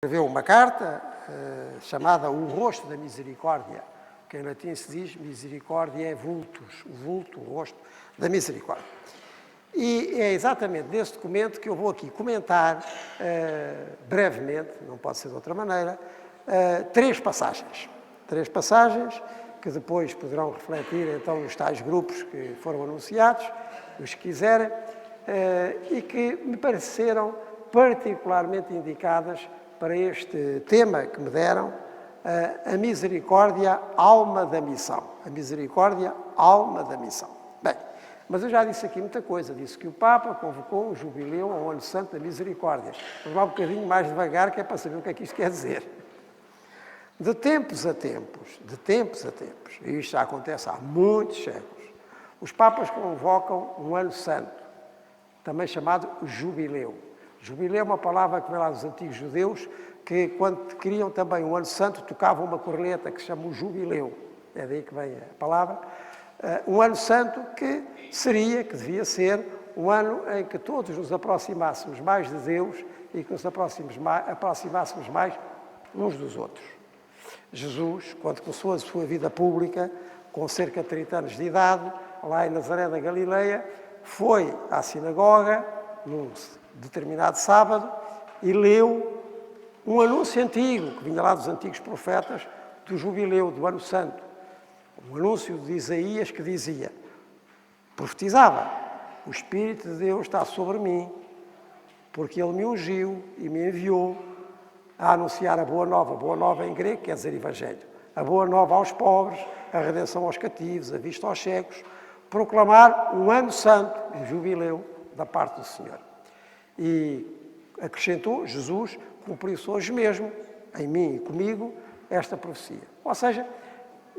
Escreveu uma carta chamada O Rosto da Misericórdia, que em latim se diz Misericordiae Vultus, o vulto, o rosto da misericórdia. E é exatamente desse documento que eu vou aqui comentar brevemente, não pode ser de outra maneira, três passagens. Três passagens que depois poderão refletir então nos tais grupos que foram anunciados, os que quiserem, e que me pareceram particularmente indicadas para este tema que me deram, a misericórdia, alma da missão. A misericórdia, alma da missão. Bem, mas eu já disse aqui muita coisa. Disse que o Papa convocou um jubileu ao Ano Santo da Misericórdia. Vamos lá um bocadinho mais devagar, que é para saber o que é que isto quer dizer. De tempos a tempos, e isto já acontece há muitos séculos, os Papas convocam um Ano Santo, também chamado Jubileu. Jubileu é uma palavra que vem lá dos antigos judeus, que quando queriam também um ano santo, tocavam uma corneta que se chama o Jubileu. É daí que vem a palavra. Um ano santo que devia ser, um ano em que todos nos aproximássemos mais de Deus e que nos aproximássemos mais uns dos outros. Jesus, quando começou a sua vida pública, com cerca de 30 anos de idade, lá em Nazaré da Galileia, foi à sinagoga, num determinado sábado, e leu um anúncio antigo, que vinha lá dos antigos profetas, do jubileu, do ano santo. Um anúncio de Isaías que dizia, profetizava, o Espírito de Deus está sobre mim, porque Ele me ungiu e me enviou a anunciar a boa nova em grego quer dizer Evangelho, a boa nova aos pobres, a redenção aos cativos, a vista aos cegos, proclamar um ano santo, um jubileu da parte do Senhor. E acrescentou, Jesus cumpriu-se hoje mesmo, em mim e comigo, esta profecia. Ou seja,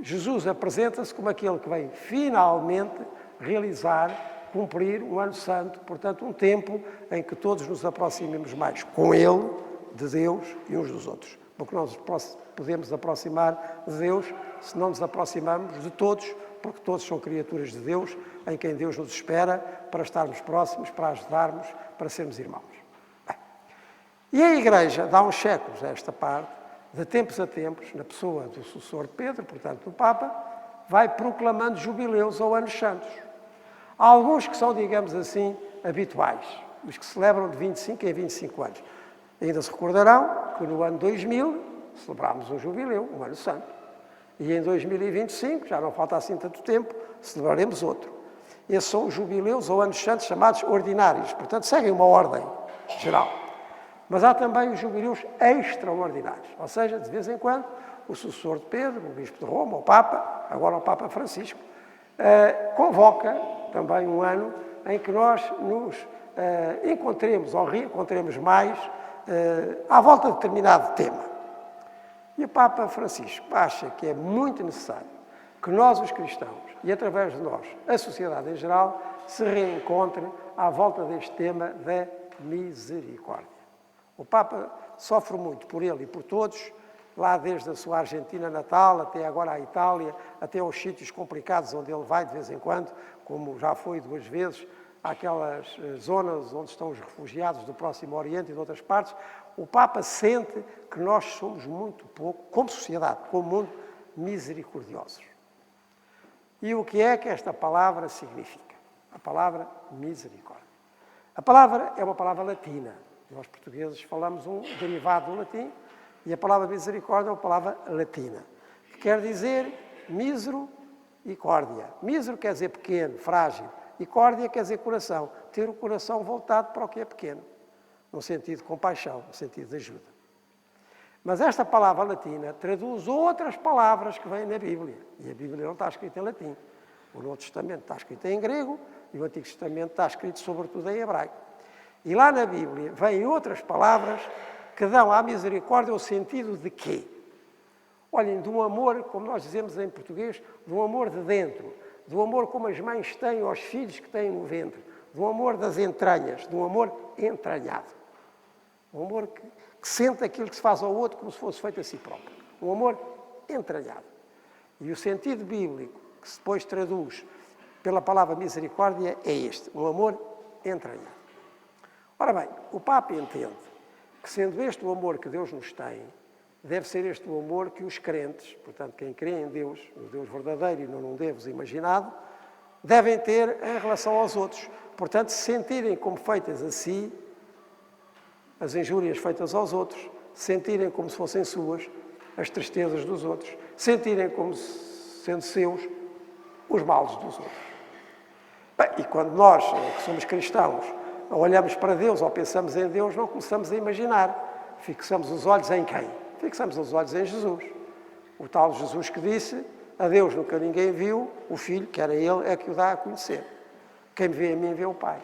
Jesus apresenta-se como aquele que vem finalmente realizar, cumprir um ano santo, portanto um tempo em que todos nos aproximemos mais com Ele, de Deus e uns dos outros. Porque nós podemos aproximar de Deus se não nos aproximamos de todos, porque todos são criaturas de Deus, em quem Deus nos espera para estarmos próximos, para ajudarmos, para sermos irmãos. Bem, e a Igreja dá uns séculos a esta parte, de tempos a tempos, na pessoa do sucessor de Pedro, portanto do Papa, vai proclamando jubileus ou anos santos. Há alguns que são, digamos assim, habituais, os que celebram de 25 em 25 anos. Ainda se recordarão que no ano 2000 celebrámos um jubileu, um ano santo. E em 2025, já não falta assim tanto tempo, celebraremos outro. Esses são os jubileus ou anos santos chamados ordinários, portanto seguem uma ordem geral. Mas há também os jubileus extraordinários, ou seja, de vez em quando, o sucessor de Pedro, o Bispo de Roma, o Papa, agora o Papa Francisco, convoca também um ano em que nós nos encontremos ou reencontremos mais à volta de determinado tema. E o Papa Francisco acha que é muito necessário que nós, os cristãos, e através de nós, a sociedade em geral, se reencontre à volta deste tema da misericórdia. O Papa sofre muito por ele e por todos, lá desde a sua Argentina natal, até agora a Itália, até aos sítios complicados onde ele vai de vez em quando, como já foi 2 vezes, àquelas zonas onde estão os refugiados do Próximo Oriente e de outras partes. O Papa sente que nós somos muito pouco, como sociedade, como mundo, misericordiosos. E o que é que esta palavra significa? A palavra misericórdia. A palavra é uma palavra latina. Nós, portugueses, falamos um derivado do latim e a palavra misericórdia é uma palavra latina, que quer dizer mísero e córdia. Mísero quer dizer pequeno, frágil, e córdia quer dizer coração. Ter o coração voltado para o que é pequeno, no sentido de compaixão, no sentido de ajuda. Mas esta palavra latina traduz outras palavras que vêm na Bíblia. E a Bíblia não está escrita em latim. O Novo Testamento está escrito em grego e o Antigo Testamento está escrito sobretudo em hebraico. E lá na Bíblia vêm outras palavras que dão à misericórdia o sentido de quê? Olhem, de um amor, como nós dizemos em português, de um amor de dentro, do amor como as mães têm aos filhos que têm no ventre, do amor das entranhas, de um amor entranhado. Um amor que sente aquilo que se faz ao outro como se fosse feito a si próprio. Um amor entranhado. E o sentido bíblico, que se depois traduz pela palavra misericórdia, é este, um amor entranhado. Ora bem, o Papa entende que sendo este o amor que Deus nos tem, deve ser este o amor que os crentes, portanto, quem crê em Deus, no Deus verdadeiro e não num Deus imaginado, devem ter em relação aos outros. Portanto, sentirem como feitas a si as injúrias feitas aos outros, sentirem como se fossem suas as tristezas dos outros, sentirem como sendo seus os males dos outros. Bem, e quando nós, que somos cristãos, olhamos para Deus ou pensamos em Deus, não começamos a imaginar. Fixamos os olhos em quem? Fixamos os olhos em Jesus. O tal Jesus que disse, a Deus nunca ninguém viu, o Filho, que era Ele, é que o dá a conhecer. Quem me vê a mim, vê o Pai.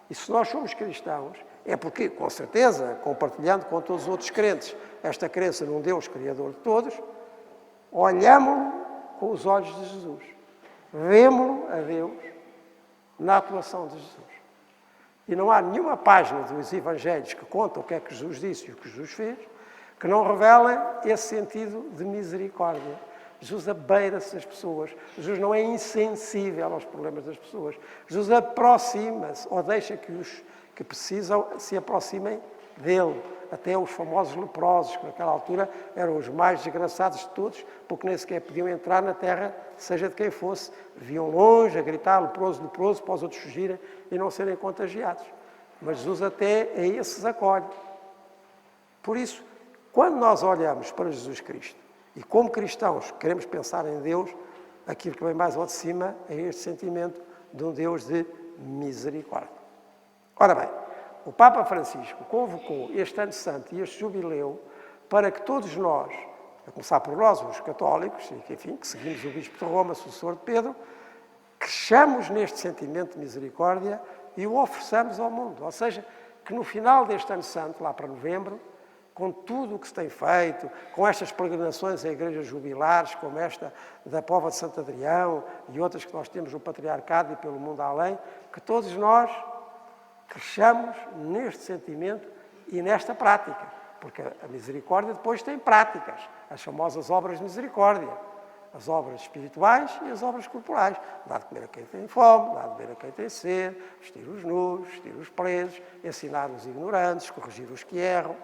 E se nós somos cristãos, é porque, com certeza, compartilhando com todos os outros crentes esta crença num Deus Criador de todos, olhamos-lo com os olhos de Jesus. Vemo-lo a Deus na atuação de Jesus. E não há nenhuma página dos Evangelhos que conta o que é que Jesus disse e o que Jesus fez, que não revela esse sentido de misericórdia. Jesus abeira-se das pessoas. Jesus não é insensível aos problemas das pessoas. Jesus aproxima-se, ou deixa que os que precisam se aproximem dele. Até os famosos leprosos, que naquela altura eram os mais desgraçados de todos, porque nem sequer podiam entrar na terra, seja de quem fosse. Viam longe a gritar, leproso, leproso, para os outros fugirem e não serem contagiados. Mas Jesus até a esses acolhe. Por isso, quando nós olhamos para Jesus Cristo, e como cristãos queremos pensar em Deus, aquilo que vem mais ao de cima é este sentimento de um Deus de misericórdia. Ora bem, o Papa Francisco convocou este ano santo e este jubileu para que todos nós, a começar por nós, os católicos, que seguimos o Bispo de Roma, sucessor de Pedro, cresçamos neste sentimento de misericórdia e o ofereçamos ao mundo. Ou seja, que no final deste ano santo, lá para novembro, com tudo o que se tem feito, com estas peregrinações a igrejas jubilares, como esta da Póvoa de Santo Adrião e outras que nós temos no Patriarcado e pelo mundo além, que todos nós cresçamos neste sentimento e nesta prática, porque a misericórdia depois tem práticas, as famosas obras de misericórdia, as obras espirituais e as obras corporais. Dá de comer a quem tem fome, dá de beber a quem tem sede, vestir os nus, vestir os presos, ensinar os ignorantes, corrigir os que erram.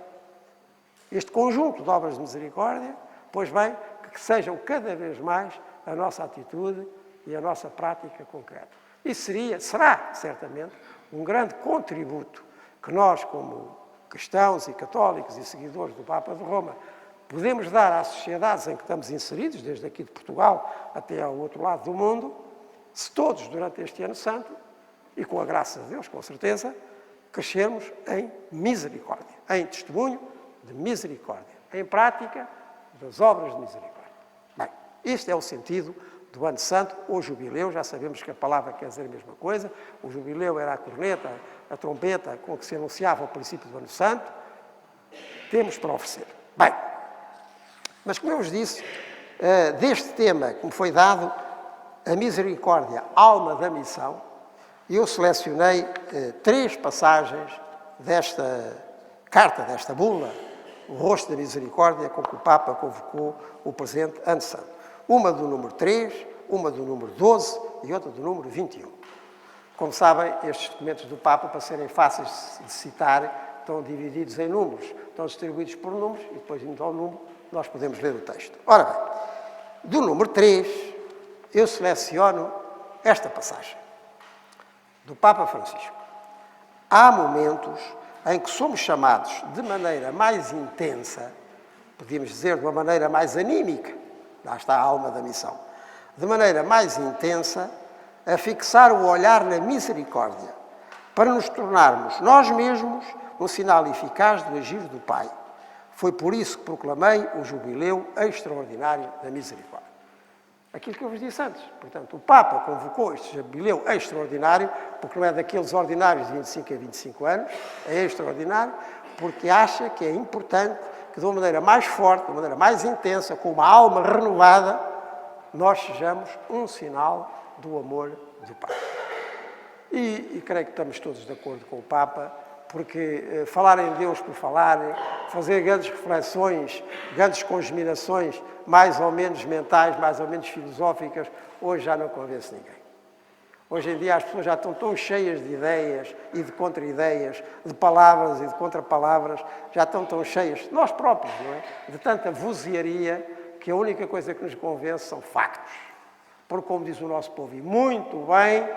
Este conjunto de obras de misericórdia, pois bem, que sejam cada vez mais a nossa atitude e a nossa prática concreta. E será, certamente, um grande contributo que nós, como cristãos e católicos e seguidores do Papa de Roma, podemos dar às sociedades em que estamos inseridos, desde aqui de Portugal até ao outro lado do mundo, se todos, durante este ano santo, e com a graça de Deus, com certeza, crescermos em misericórdia, em testemunho de misericórdia, em prática das obras de misericórdia. Bem, este é o sentido do ano santo, ou jubileu, já sabemos que a palavra quer dizer a mesma coisa. O jubileu era a corneta, a trombeta com que se anunciava o princípio do ano santo. Temos para oferecer. Bem, mas como eu vos disse, deste tema que me foi dado, a misericórdia, alma da missão, eu selecionei 3 passagens desta carta, desta bula, o rosto da misericórdia, com que o Papa convocou o presente ano santo. Uma do número 3, uma do número 12 e outra do número 21. Como sabem, estes documentos do Papa, para serem fáceis de citar, estão divididos em números, estão distribuídos por números e depois, indo ao número, nós podemos ler o texto. Ora bem, do número 3, eu seleciono esta passagem, do Papa Francisco. Há momentos em que somos chamados de maneira mais intensa, podíamos dizer de uma maneira mais anímica, lá está a alma da missão, de maneira mais intensa, a fixar o olhar na misericórdia, para nos tornarmos nós mesmos um sinal eficaz do agir do Pai. Foi por isso que proclamei o jubileu extraordinário da misericórdia. Aquilo que eu vos disse antes. Portanto, o Papa convocou este jubileu extraordinário, porque não é daqueles ordinários de 25 a 25 anos, é extraordinário, porque acha que é importante que de uma maneira mais forte, de uma maneira mais intensa, com uma alma renovada, nós sejamos um sinal do amor do Pai. E creio que estamos todos de acordo com o Papa, porque falar em Deus por falar, fazer grandes reflexões, grandes congeminações, mais ou menos mentais, mais ou menos filosóficas, hoje já não convence ninguém. Hoje em dia as pessoas já estão tão cheias de ideias e de contra-ideias, de palavras e de contra-palavras, já estão tão cheias, nós próprios, não é? De tanta vozearia, que a única coisa que nos convence são factos. Porque, como diz o nosso povo, e muito bem,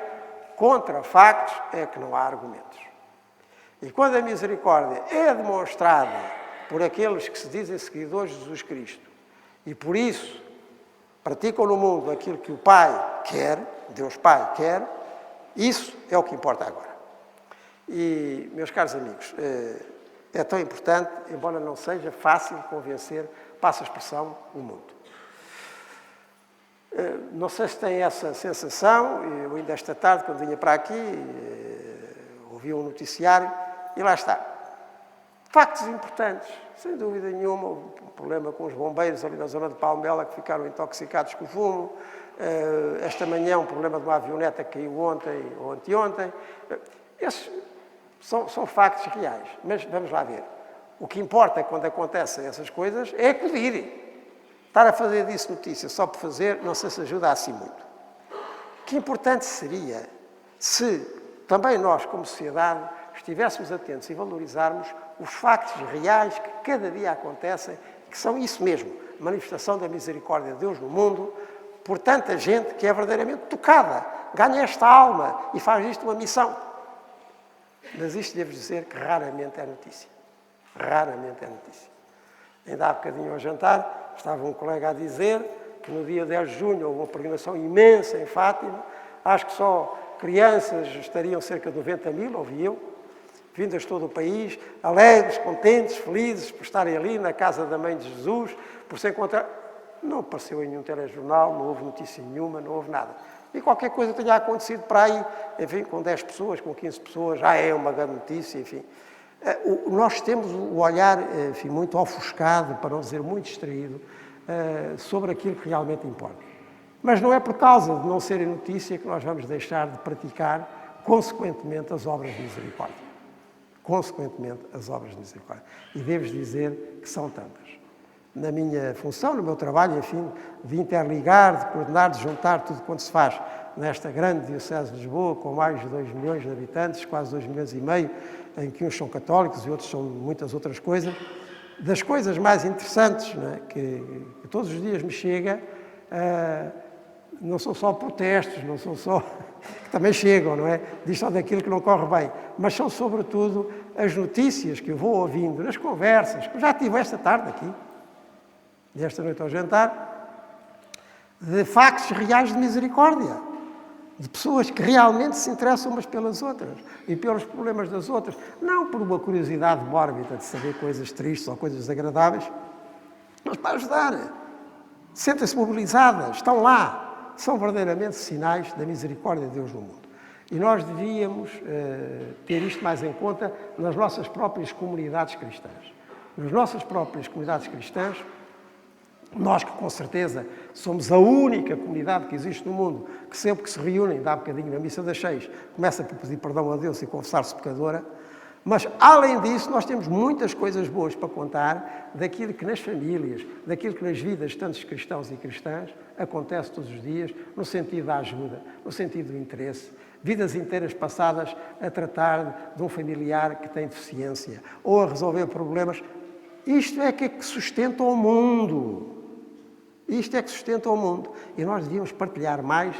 contra factos é que não há argumentos. E quando a misericórdia é demonstrada por aqueles que se dizem seguidores de Jesus Cristo, e por isso praticam no mundo aquilo que o Pai quer, Deus Pai quer, isso é o que importa agora. E, meus caros amigos, é tão importante, embora não seja fácil convencer, passa a expressão, o mundo. Não sei se tem essa sensação, eu ainda esta tarde, quando vinha para aqui, ouvi um noticiário e lá está. Factos importantes, sem dúvida nenhuma, um problema com os bombeiros ali na zona de Palmela que ficaram intoxicados com o fumo. Esta manhã um problema de uma avioneta que caiu ontem ou anteontem. Esses são factos reais, mas vamos lá ver. O que importa quando acontecem essas coisas é acudir. Estar a fazer disso notícia só por fazer, não sei se ajuda assim muito. Que importante seria se também nós, como sociedade, estivéssemos atentos e valorizarmos os factos reais que cada dia acontecem, que são isso mesmo, manifestação da misericórdia de Deus no mundo, por tanta gente que é verdadeiramente tocada, ganha esta alma e faz disto uma missão. Mas isto devo dizer que raramente é notícia. Raramente é notícia. Ainda há bocadinho ao jantar, estava um colega a dizer que no dia 10 de junho houve uma peregrinação imensa em Fátima, acho que só crianças estariam cerca de 90 mil, ouvi eu, vindas de todo o país, alegres, contentes, felizes por estarem ali na casa da Mãe de Jesus, por se encontrar. Não apareceu em nenhum telejornal, não houve notícia nenhuma, não houve nada. E qualquer coisa tenha acontecido para aí, enfim, com 10 pessoas, com 15 pessoas, já é uma grande notícia, enfim. Nós temos o olhar, enfim, muito ofuscado, para não dizer muito distraído, sobre aquilo que realmente importa. Mas não é por causa de não serem notícia que nós vamos deixar de praticar, consequentemente, as obras de misericórdia. Consequentemente, as obras de misericórdia. E devo dizer que são tantas. Na minha função, no meu trabalho, enfim, de interligar, de coordenar, de juntar tudo quanto se faz nesta grande Diocese de Lisboa, com mais de 2 milhões de habitantes, quase 2 milhões e meio, em que uns são católicos e outros são muitas outras coisas. Das coisas mais interessantes, não é, que todos os dias me chega, não são só protestos, não são só, que também chegam, não é? Diz só daquilo que não corre bem, mas são sobretudo as notícias que eu vou ouvindo nas conversas, que eu já tive esta tarde aqui, e esta noite ao jantar, de factos reais de misericórdia, de pessoas que realmente se interessam umas pelas outras e pelos problemas das outras, não por uma curiosidade mórbida de saber coisas tristes ou coisas desagradáveis, mas para ajudar. Sentem-se mobilizadas, estão lá, são verdadeiramente sinais da misericórdia de Deus no mundo. E nós devíamos ter isto mais em conta nas nossas próprias comunidades cristãs. Nas nossas próprias comunidades cristãs, nós que com certeza somos a única comunidade que existe no mundo que sempre que se reúnem, dá um bocadinho na missa das 6, começa por pedir perdão a Deus e confessar-se pecadora, mas além disso nós temos muitas coisas boas para contar daquilo que nas famílias, daquilo que nas vidas de tantos cristãos e cristãs acontece todos os dias, no sentido da ajuda, no sentido do interesse, vidas inteiras passadas a tratar de um familiar que tem deficiência ou a resolver problemas. Isto é que sustenta o mundo. Isto é que sustenta o mundo. E nós devíamos partilhar mais,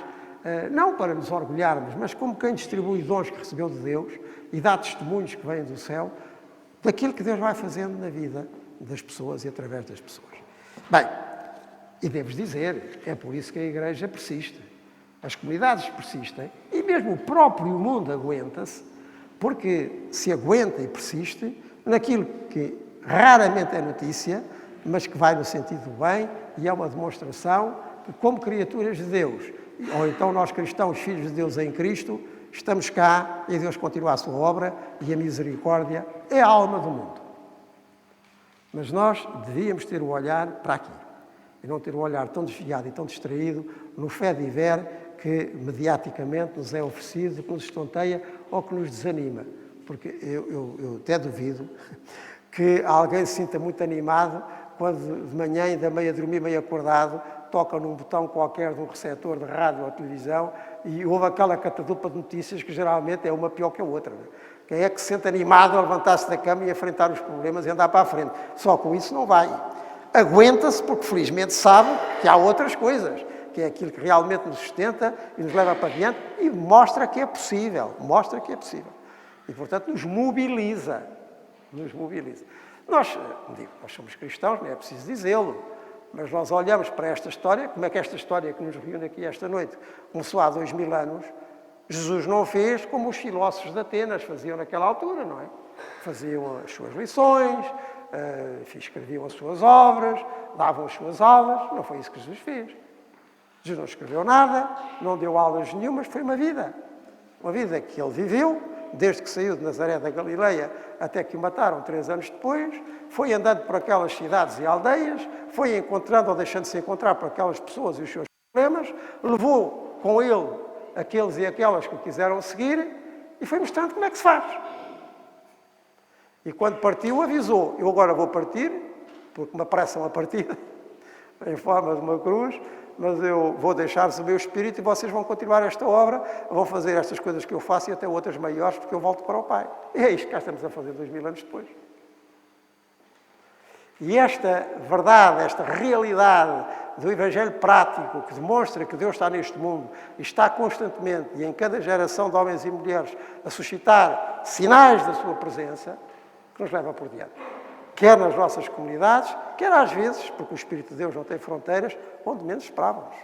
não para nos orgulharmos, mas como quem distribui dons que recebeu de Deus e dá testemunhos que vêm do céu, daquilo que Deus vai fazendo na vida das pessoas e através das pessoas. Bem, e devo dizer, é por isso que a Igreja persiste. As comunidades persistem e mesmo o próprio mundo aguenta-se, porque se aguenta e persiste naquilo que raramente é notícia, mas que vai no sentido do bem e é uma demonstração que, como criaturas de Deus, ou então nós cristãos, filhos de Deus em Cristo, estamos cá e Deus continua a sua obra e a misericórdia é a alma do mundo. Mas nós devíamos ter o olhar para aqui e não ter o olhar tão desviado e tão distraído no fé de ver que mediaticamente nos é oferecido, que nos estonteia ou que nos desanima. Porque eu até duvido que alguém se sinta muito animado quando de manhã, ainda meio a dormir, meio acordado, toca num botão qualquer de um receptor de rádio ou televisão e houve aquela catadupa de notícias que geralmente é uma pior que a outra. Não é? Quem é que se sente animado a levantar-se da cama e enfrentar os problemas e andar para a frente? Só com isso não vai. Aguenta-se porque felizmente sabe que há outras coisas, que é aquilo que realmente nos sustenta e nos leva para diante e mostra que é possível. Mostra que é possível. E, portanto, nos mobiliza. Nos mobiliza. Nós somos cristãos, não é preciso dizê-lo, mas nós olhamos para esta história, como é que esta história que nos reúne aqui esta noite começou há 2000 anos, Jesus não fez como os filósofos de Atenas faziam naquela altura, não é? Faziam as suas lições, escreviam as suas obras, davam as suas aulas, não foi isso que Jesus fez. Jesus não escreveu nada, não deu aulas nenhumas, foi uma vida que ele viveu, desde que saiu de Nazaré da Galileia até que o mataram 3 anos depois, foi andando por aquelas cidades e aldeias, foi encontrando ou deixando-se encontrar por aquelas pessoas e os seus problemas, levou com ele aqueles e aquelas que o quiseram seguir e foi mostrando como é que se faz. E quando partiu, avisou, eu agora vou partir, porque me aparece uma partida, em forma de uma cruz, mas eu vou deixar-vos o meu espírito e vocês vão continuar esta obra, vão fazer estas coisas que eu faço e até outras maiores, porque eu volto para o Pai. E é isto que cá estamos a fazer 2000 anos depois. E esta verdade, esta realidade do Evangelho prático, que demonstra que Deus está neste mundo e está constantemente, e em cada geração de homens e mulheres, a suscitar sinais da sua presença, que nos leva por diante. Quer nas nossas comunidades, quer às vezes, porque o Espírito de Deus não tem fronteiras, onde menos esperávamos.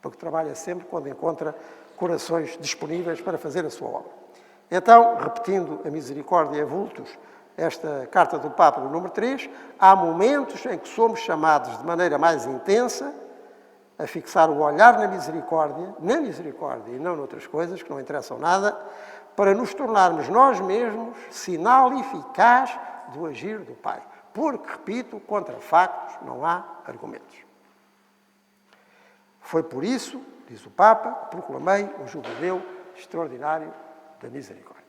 Porque trabalha sempre quando encontra corações disponíveis para fazer a sua obra. Então, repetindo a misericórdia vultus, esta carta do Papa, no número 3, há momentos em que somos chamados de maneira mais intensa a fixar o olhar na misericórdia e não noutras coisas que não interessam nada, para nos tornarmos nós mesmos sinal eficaz do agir do Pai. Porque, repito, contra factos não há argumentos. Foi por isso, diz o Papa, que proclamei o jubileu extraordinário da misericórdia.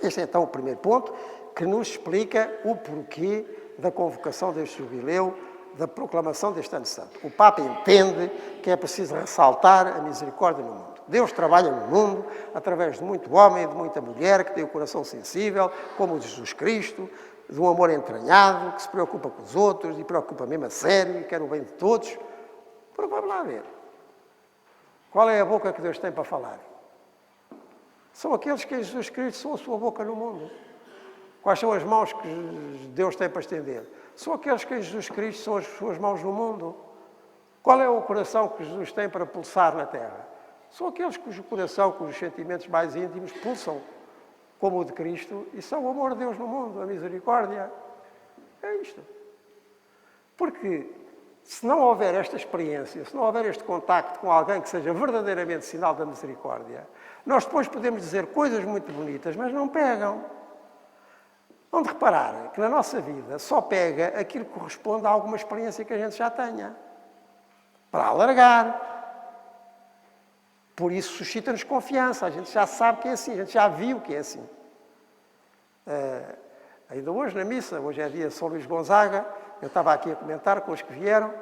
Este é então o primeiro ponto que nos explica o porquê da convocação deste jubileu, da proclamação deste ano santo. O Papa entende que é preciso ressaltar a misericórdia no mundo. Deus trabalha no mundo através de muito homem e de muita mulher que tem o coração sensível, como o de Jesus Cristo, de um amor entranhado, que se preocupa com os outros e preocupa mesmo a sério e quer o bem de todos. Porque vamos lá ver. Qual é a boca que Deus tem para falar? São aqueles que Jesus Cristo são a sua boca no mundo. Quais são as mãos que Deus tem para estender? São aqueles que Jesus Cristo são as suas mãos no mundo. Qual é o coração que Jesus tem para pulsar na terra? São aqueles cujo coração, cujos sentimentos mais íntimos pulsam como o de Cristo e são o amor de Deus no mundo, a misericórdia. É isto. Porque se não houver esta experiência, se não houver este contacto com alguém que seja verdadeiramente sinal da misericórdia, nós depois podemos dizer coisas muito bonitas, mas não pegam. Vão de reparar que na nossa vida só pega aquilo que corresponde a alguma experiência que a gente já tenha. Para alargar. Por isso suscita-nos confiança. A gente já sabe que é assim, a gente já viu que é assim. Ainda hoje na missa, hoje é dia de São Luís Gonzaga, eu estava aqui a comentar com os que vieram,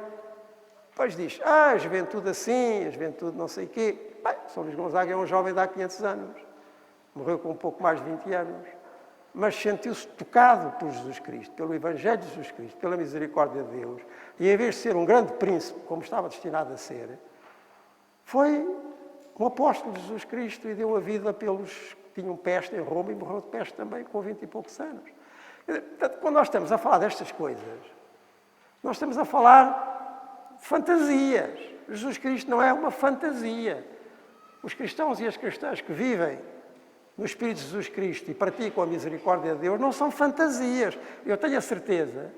depois diz, a juventude assim, a juventude não sei o quê. Bem, São Luís Gonzaga é um jovem de há 500 anos, morreu com um pouco mais de 20 anos, mas sentiu-se tocado por Jesus Cristo, pelo Evangelho de Jesus Cristo, pela misericórdia de Deus, e em vez de ser um grande príncipe, como estava destinado a ser, foi um apóstolo de Jesus Cristo e deu a vida pelos que tinham peste em Roma e morreu de peste também com 20 e poucos anos. Portanto, quando nós estamos a falar destas coisas, nós estamos a falar de fantasias. Jesus Cristo não é uma fantasia. Os cristãos e as cristãs que vivem no Espírito de Jesus Cristo e praticam a misericórdia de Deus não são fantasias. Eu tenho a certeza,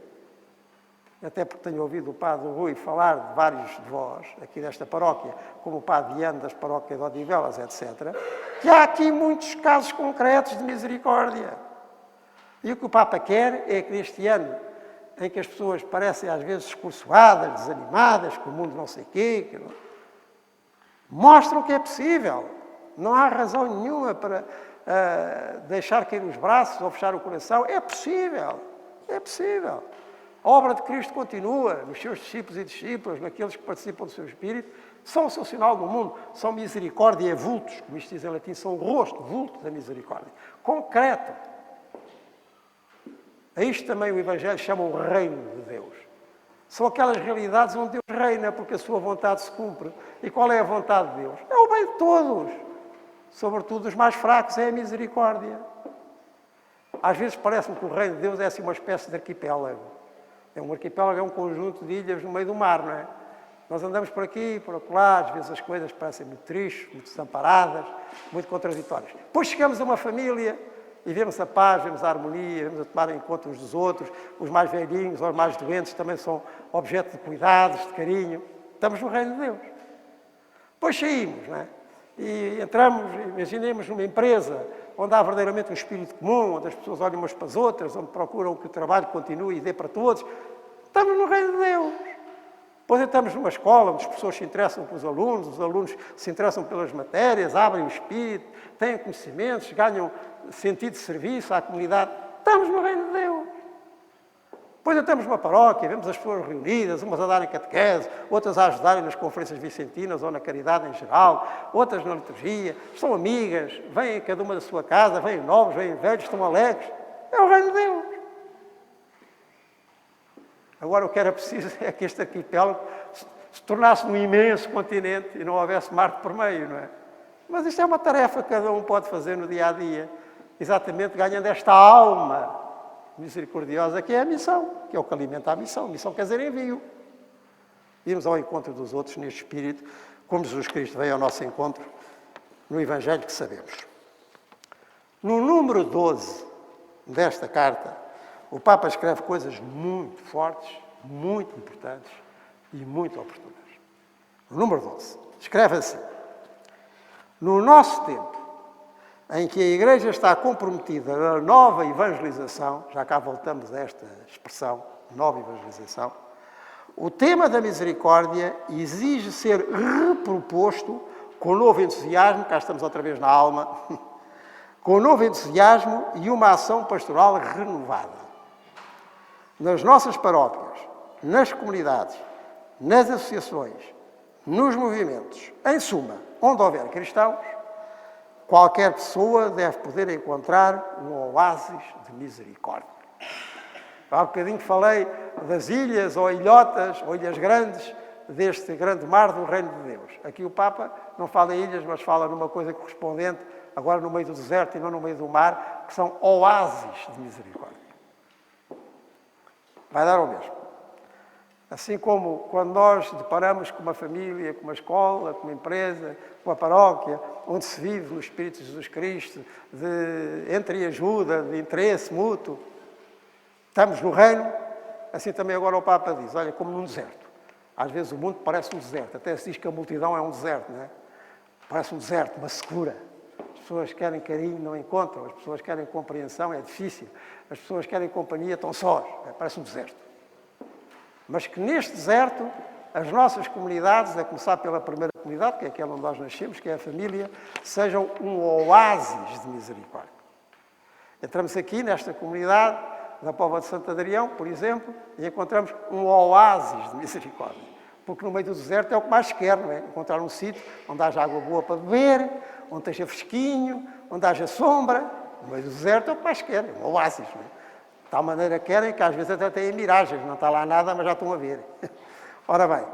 até porque tenho ouvido o Padre Rui falar de vários de vós, aqui desta paróquia, como o Padre Diano das paróquias de Odivelas, etc., que há aqui muitos casos concretos de misericórdia. E o que o Papa quer é que neste ano, em que as pessoas parecem às vezes escorçoadas, desanimadas, que o mundo não sei o quê, mostram que é possível. Não há razão nenhuma para deixar cair os braços ou fechar o coração. É possível. É possível. A obra de Cristo continua nos seus discípulos e discípulas, naqueles que participam do seu Espírito. São o seu sinal no mundo, são misericórdia e vultos, como isto diz em latim, são o rosto, vulto da misericórdia. Concreto. A isto também o Evangelho chama o reino de Deus. São aquelas realidades onde Deus reina, porque a sua vontade se cumpre. E qual é a vontade de Deus? É o bem de todos. Sobretudo os mais fracos, é a misericórdia. Às vezes parece-me que o reino de Deus é assim uma espécie de arquipélago. É um arquipélago, é um conjunto de ilhas no meio do mar, não é? Nós andamos por aqui, por acolá, às vezes as coisas parecem muito tristes, muito desamparadas, muito contraditórias. Depois chegamos a uma família e vemos a paz, vemos a harmonia, vemos a tomar em conta uns dos outros. Os mais velhinhos ou os mais doentes também são objeto de cuidados, de carinho. Estamos no reino de Deus. Depois saímos, não é? E entramos, imaginemos, numa empresa onde há verdadeiramente um espírito comum, onde as pessoas olham umas para as outras, onde procuram que o trabalho continue e dê para todos. Estamos no reino de Deus. Depois entramos numa escola onde as pessoas se interessam pelos alunos, os alunos se interessam pelas matérias, abrem o espírito, têm conhecimentos, ganham sentido de serviço à comunidade. Estamos no reino de Deus. Depois entramos numa paróquia, vemos as pessoas reunidas, umas a darem catequese, outras a ajudarem nas conferências vicentinas ou na caridade em geral, outras na liturgia, são amigas, vêm cada uma da sua casa, vêm novos, vêm velhos, estão alegres. É o reino de Deus. Agora o que era preciso é que este arquipélago se tornasse um imenso continente e não houvesse mar por meio, não é? Mas isto é uma tarefa que cada um pode fazer no dia a dia, exatamente ganhando esta alma misericordiosa que é a missão, que é o que alimenta a missão. Missão quer dizer envio. Irmos ao encontro dos outros neste espírito, como Jesus Cristo veio ao nosso encontro no Evangelho que sabemos. No número 12 desta carta, o Papa escreve coisas muito fortes, muito importantes e muito oportunas. No número 12, escreve assim: no nosso tempo, em que a Igreja está comprometida na nova evangelização, já cá voltamos a esta expressão, nova evangelização, o tema da misericórdia exige ser reproposto com novo entusiasmo, cá estamos outra vez na alma, com novo entusiasmo e uma ação pastoral renovada. Nas nossas paróquias, nas comunidades, nas associações, nos movimentos, em suma, onde houver cristãos, qualquer pessoa deve poder encontrar um oásis de misericórdia. Há bocadinho falei das ilhas ou ilhotas ou ilhas grandes deste grande mar do Reino de Deus. Aqui o Papa não fala em ilhas, mas fala numa coisa correspondente, agora no meio do deserto e não no meio do mar, que são oásis de misericórdia. Vai dar ao mesmo. Assim como quando nós deparamos com uma família, com uma escola, com uma empresa, com uma paróquia, onde se vive no Espírito de Jesus Cristo, de entreajuda, de interesse mútuo, estamos no reino, assim também agora o Papa diz, olha, como num deserto. Às vezes o mundo parece um deserto, até se diz que a multidão é um deserto, não é? Parece um deserto, uma secura. As pessoas querem carinho, não encontram, as pessoas querem compreensão, é difícil. As pessoas querem companhia, estão sós, parece um deserto. Mas que neste deserto, as nossas comunidades, a começar pela primeira comunidade, que é aquela onde nós nascemos, que é a família, sejam um oásis de misericórdia. Entramos aqui nesta comunidade da Póvoa de Santo Adrião, por exemplo, e encontramos um oásis de misericórdia. Porque no meio do deserto é o que mais se quer, não é? Encontrar um sítio onde haja água boa para beber, onde esteja fresquinho, onde haja sombra. No meio do deserto é o que mais se quer, é um oásis, não é? De tal maneira querem que às vezes até têm miragens, não está lá nada, mas já estão a ver. Ora bem,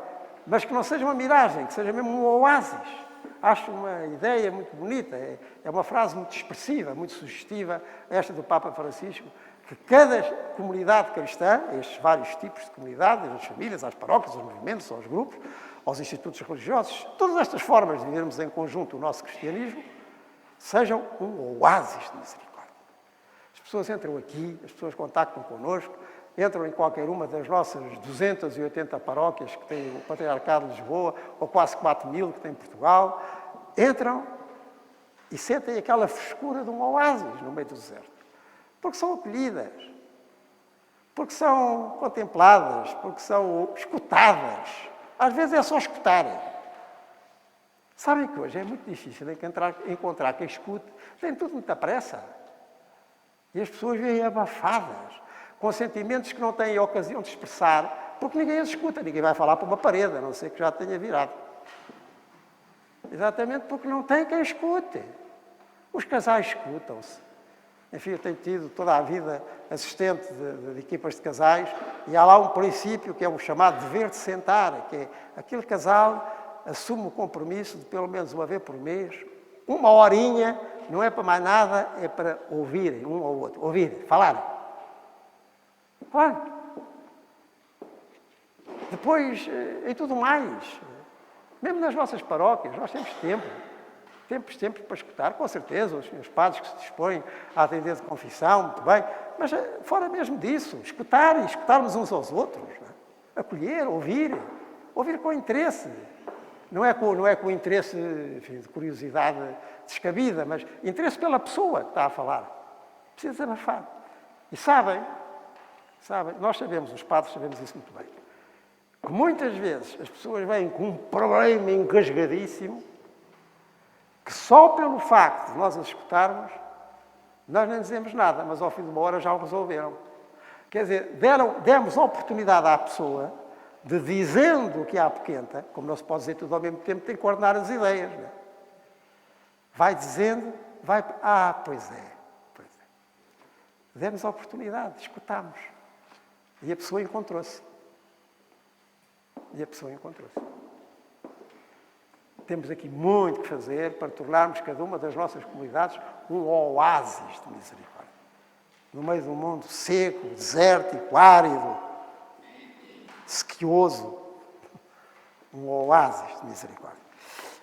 mas que não seja uma miragem, que seja mesmo um oásis. Acho uma ideia muito bonita, é uma frase muito expressiva, muito sugestiva, esta do Papa Francisco, que cada comunidade cristã, estes vários tipos de comunidades, as famílias, as paróquias, os movimentos, aos grupos, aos institutos religiosos, todas estas formas de vivermos em conjunto o nosso cristianismo, sejam um oásis de misericórdia. As pessoas entram aqui, as pessoas contactam connosco, entram em qualquer uma das nossas 280 paróquias que tem o Patriarcado de Lisboa, ou quase 4.000 que tem em Portugal, entram e sentem aquela frescura de um oásis no meio do deserto. Porque são acolhidas, porque são contempladas, porque são escutadas. Às vezes é só escutarem. Sabem que hoje é muito difícil encontrar quem escute. Tem tudo muita pressa. E as pessoas vêm abafadas. com sentimentos que não têm ocasião de expressar, porque ninguém os escuta, ninguém vai falar para uma parede, a não ser que já tenha virado. Exatamente porque não tem quem escute. Os casais escutam-se. Enfim, eu tenho tido toda a vida assistente de equipas de casais e há lá um princípio que é o chamado dever de sentar, que é aquele casal assume o compromisso de pelo menos uma vez por mês, uma horinha, não é para mais nada, é para ouvirem um ao outro. Ouvirem, falarem. Claro. Depois, em tudo mais, mesmo nas nossas paróquias, nós temos tempo. Temos tempo para escutar, com certeza, os senhores padres que se dispõem a atender de confissão, muito bem, mas fora mesmo disso, escutar e escutarmos uns aos outros, é? Acolher, ouvir com interesse. Não é com interesse, enfim, de curiosidade descabida, mas interesse pela pessoa que está a falar. Precisa desabafar. E sabem, nós sabemos, os padres sabemos isso muito bem, que muitas vezes as pessoas vêm com um problema engasgadíssimo, que só pelo facto de nós as escutarmos, nós nem dizemos nada, mas ao fim de uma hora já o resolveram. Quer dizer, demos a oportunidade à pessoa de, dizendo o que há à poquenta, como não se pode dizer tudo ao mesmo tempo, tem que coordenar as ideias. Não é? Vai dizendo, vai... Pois é. Demos a oportunidade, escutámos. E a pessoa encontrou-se. Temos aqui muito que fazer para tornarmos cada uma das nossas comunidades um oásis de misericórdia. No meio de um mundo seco, desértico, árido, sequioso, um oásis de misericórdia.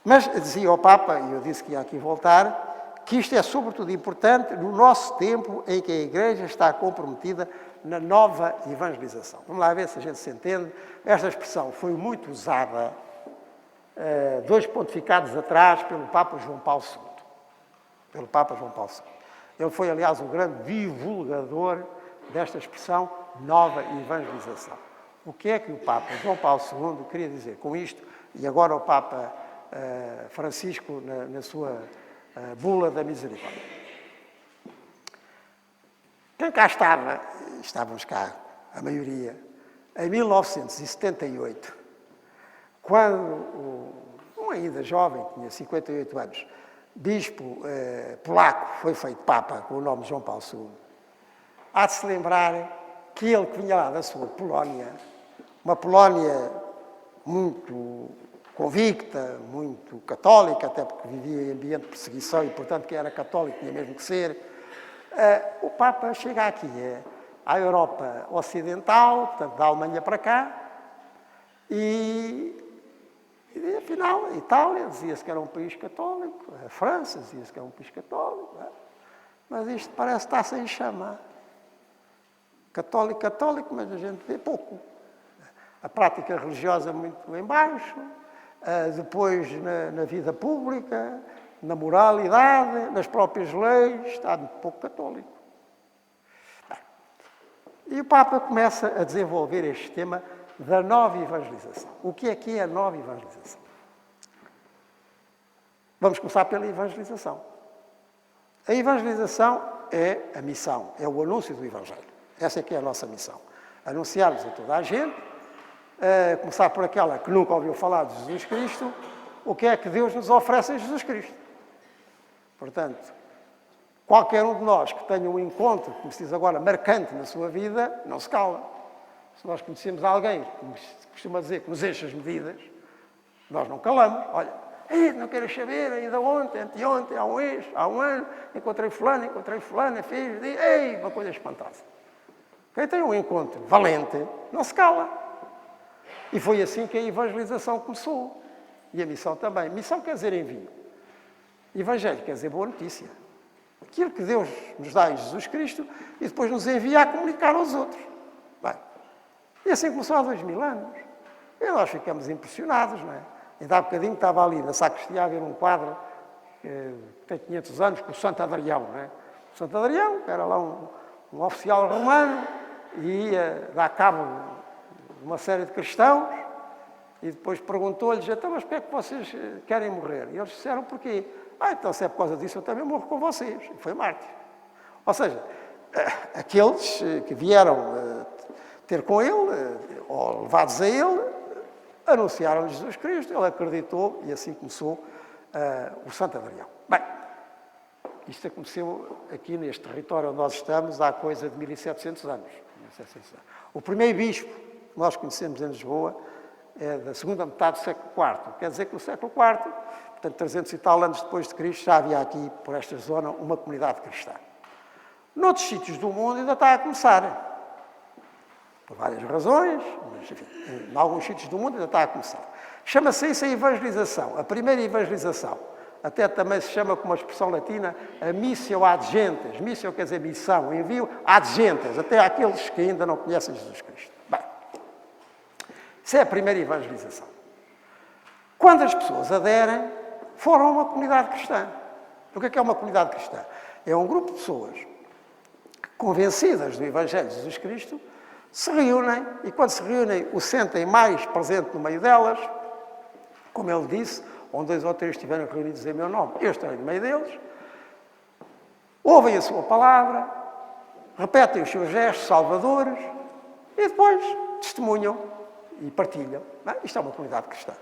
Mas dizia o Papa, e eu disse que ia aqui voltar, que isto é sobretudo importante no nosso tempo em que a Igreja está comprometida na nova evangelização. Vamos lá ver se a gente se entende. Esta expressão foi muito usada 2 pontificados atrás pelo Papa João Paulo II. Ele foi, aliás, o grande divulgador desta expressão nova evangelização. O que é que o Papa João Paulo II queria dizer com isto? E agora o Papa Francisco na sua bula da misericórdia. Quem cá estávamos cá, a maioria, em 1978, quando um ainda jovem, tinha 58 anos, bispo polaco, foi feito Papa com o nome de João Paulo II, há de se lembrar que ele que vinha lá da sua Polónia, uma Polónia muito convicta, muito católica, até porque vivia em ambiente de perseguição e, portanto, quem era católico tinha mesmo que ser, o Papa chega aqui à Europa Ocidental, portanto, da Alemanha para cá, e afinal, a Itália dizia-se que era um país católico, a França dizia-se que era um país católico, mas isto parece estar sem chama. Católico, mas a gente vê pouco. A prática religiosa muito em baixo, depois na vida pública, na moralidade, nas próprias leis, está muito pouco católico. E o Papa começa a desenvolver este tema da nova evangelização. O que é a nova evangelização? Vamos começar pela evangelização. A evangelização é a missão, é o anúncio do Evangelho. Essa é que é a nossa missão. Anunciarmos a toda a gente, começar por aquela que nunca ouviu falar de Jesus Cristo, o que é que Deus nos oferece em Jesus Cristo. Portanto, qualquer um de nós que tenha um encontro, como se diz agora, marcante na sua vida, não se cala. Se nós conhecemos alguém, como se costuma dizer, que nos enche as medidas, nós não calamos. Olha, não queres saber, ainda ontem, anteontem, há um ano, encontrei fulano, fiz, uma coisa espantosa. Quem tem um encontro valente, não se cala. E foi assim que a evangelização começou. E a missão também. Missão quer dizer envio. Evangelho quer dizer boa notícia. Aquilo que Deus nos dá em Jesus Cristo e depois nos envia a comunicar aos outros. Bem, e assim começou há 2000 anos. E nós ficamos impressionados, não é? Ainda há bocadinho estava ali na sacristia a ver um quadro que tem 500 anos, com o Santo Adrião, não é? O Santo Adrião, que era lá um oficial romano, e ia dar cabo de uma série de cristãos, e depois perguntou-lhes, então, mas porquê é que vocês querem morrer? E eles disseram, porquê? Então, se é por causa disso, eu também morro com vocês. E foi mártir. Ou seja, aqueles que vieram ter com ele, ou levados a ele, anunciaram-lhe Jesus Cristo, ele acreditou e assim começou o Santo Adrião. Bem, isto aconteceu aqui neste território onde nós estamos há coisa de 1700 anos. O primeiro bispo que nós conhecemos em Lisboa é da segunda metade do século IV. Quer dizer que no século IV, portanto 300 e tal anos depois de Cristo, já havia aqui, por esta zona, uma comunidade cristã. Noutros sítios do mundo ainda está a começar. Por várias razões, mas enfim, em alguns sítios do mundo ainda está a começar. Chama-se isso a evangelização. A primeira evangelização, até também se chama com uma expressão latina, a missio ad gentes. Missio quer dizer missão, envio ad gentes, até àqueles que ainda não conhecem Jesus Cristo. Bem, isso é a primeira evangelização. Quando as pessoas aderem, foram a uma comunidade cristã. O que é uma comunidade cristã? É um grupo de pessoas convencidas do Evangelho de Jesus Cristo, se reúnem, e quando se reúnem, o sentem mais presente no meio delas, como ele disse, onde 2 ou 3 estiverem reunidos em meu nome, eu estarei no meio deles, ouvem a sua palavra, repetem os seus gestos salvadores, e depois testemunham e partilham. Não? Isto é uma comunidade cristã.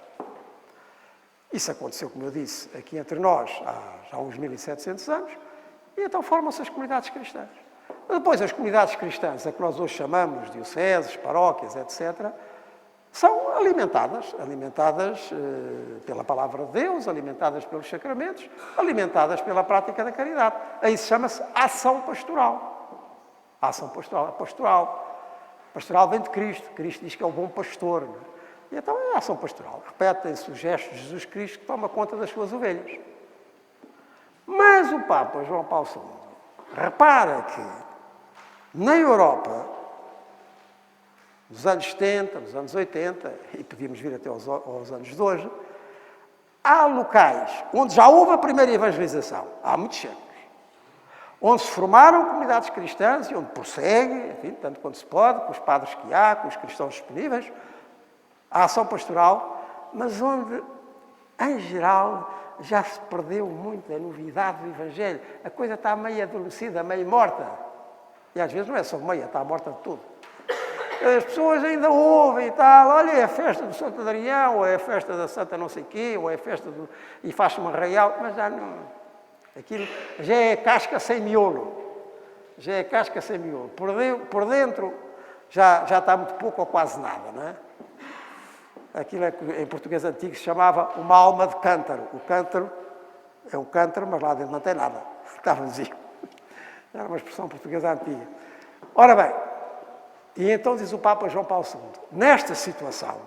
Isso aconteceu, como eu disse, aqui entre nós há já uns 1700 anos, e então formam-se as comunidades cristãs. Depois, as comunidades cristãs, a que nós hoje chamamos dioceses, paróquias, etc., são alimentadas pela palavra de Deus, alimentadas pelos sacramentos, alimentadas pela prática da caridade. Aí se chama-se ação pastoral. A ação pastoral. Pastoral vem de Cristo. Cristo diz que é o bom pastor. Não é? E então é a ação pastoral. Repetem-se os gestos de Jesus Cristo que toma conta das suas ovelhas. Mas o Papa João Paulo II repara que na Europa, nos anos 70, nos anos 80, e podíamos vir até aos anos de hoje, há locais onde já houve a primeira evangelização, há muitos séculos, onde se formaram comunidades cristãs e onde prossegue, enfim, tanto quanto se pode, com os padres que há, com os cristãos disponíveis, a ação pastoral, mas onde, em geral, já se perdeu muito a novidade do Evangelho. A coisa está meio adormecida, meio morta. E às vezes não é só meia, está morta de tudo. As pessoas ainda ouvem e tal, olha, é a festa do Santo Adrião, ou é a festa da Santa não sei quê, ou é a festa do... e faz-se uma arraial, mas já não... Aquilo já é casca sem miolo. Já é casca sem miolo. Por dentro já está muito pouco ou quase nada, não é? Aquilo é que em português antigo se chamava uma alma de cântaro. O cântaro é um cântaro, mas lá dentro não tem nada. Está vazio. Era uma expressão portuguesa antiga. Ora bem, e então diz o Papa João Paulo II, nesta situação,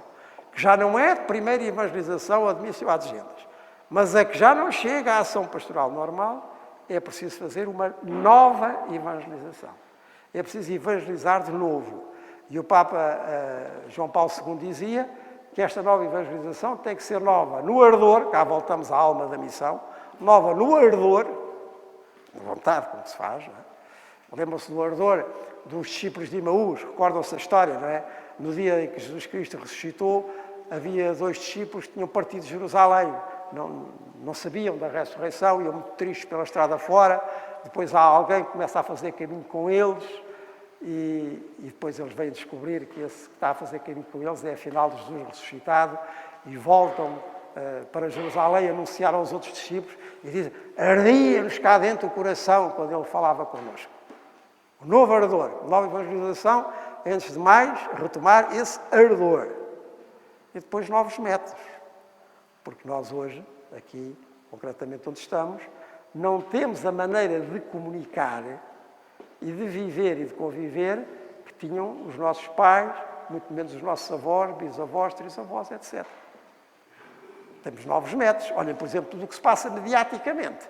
que já não é de primeira evangelização ad missio ad gentes, mas a que já não chega à ação pastoral normal, é preciso fazer uma nova evangelização. É preciso evangelizar de novo. E o Papa João Paulo II dizia que esta nova evangelização tem que ser nova no ardor, cá voltamos à alma da missão, nova no ardor, vontade, como se faz, não é? Lembram-se do ardor dos discípulos de Emaús, recordam-se a história, não é? No dia em que Jesus Cristo ressuscitou, havia 2 discípulos que tinham partido de Jerusalém, não sabiam da ressurreição, iam muito tristes pela estrada fora, depois há alguém que começa a fazer caminho com eles, e depois eles vêm descobrir que esse que está a fazer caminho com eles é afinal Jesus ressuscitado, e voltam para Jerusalém anunciar aos outros discípulos e dizem, ardia-nos cá dentro o coração quando ele falava connosco. O novo ardor, a nova evangelização, antes de mais, retomar esse ardor. E depois novos métodos. Porque nós hoje, aqui, concretamente onde estamos, não temos a maneira de comunicar e de viver e de conviver que tinham os nossos pais, muito menos os nossos avós, bisavós, trisavós, etc. Temos novos métodos. Olhem, por exemplo, tudo o que se passa mediaticamente.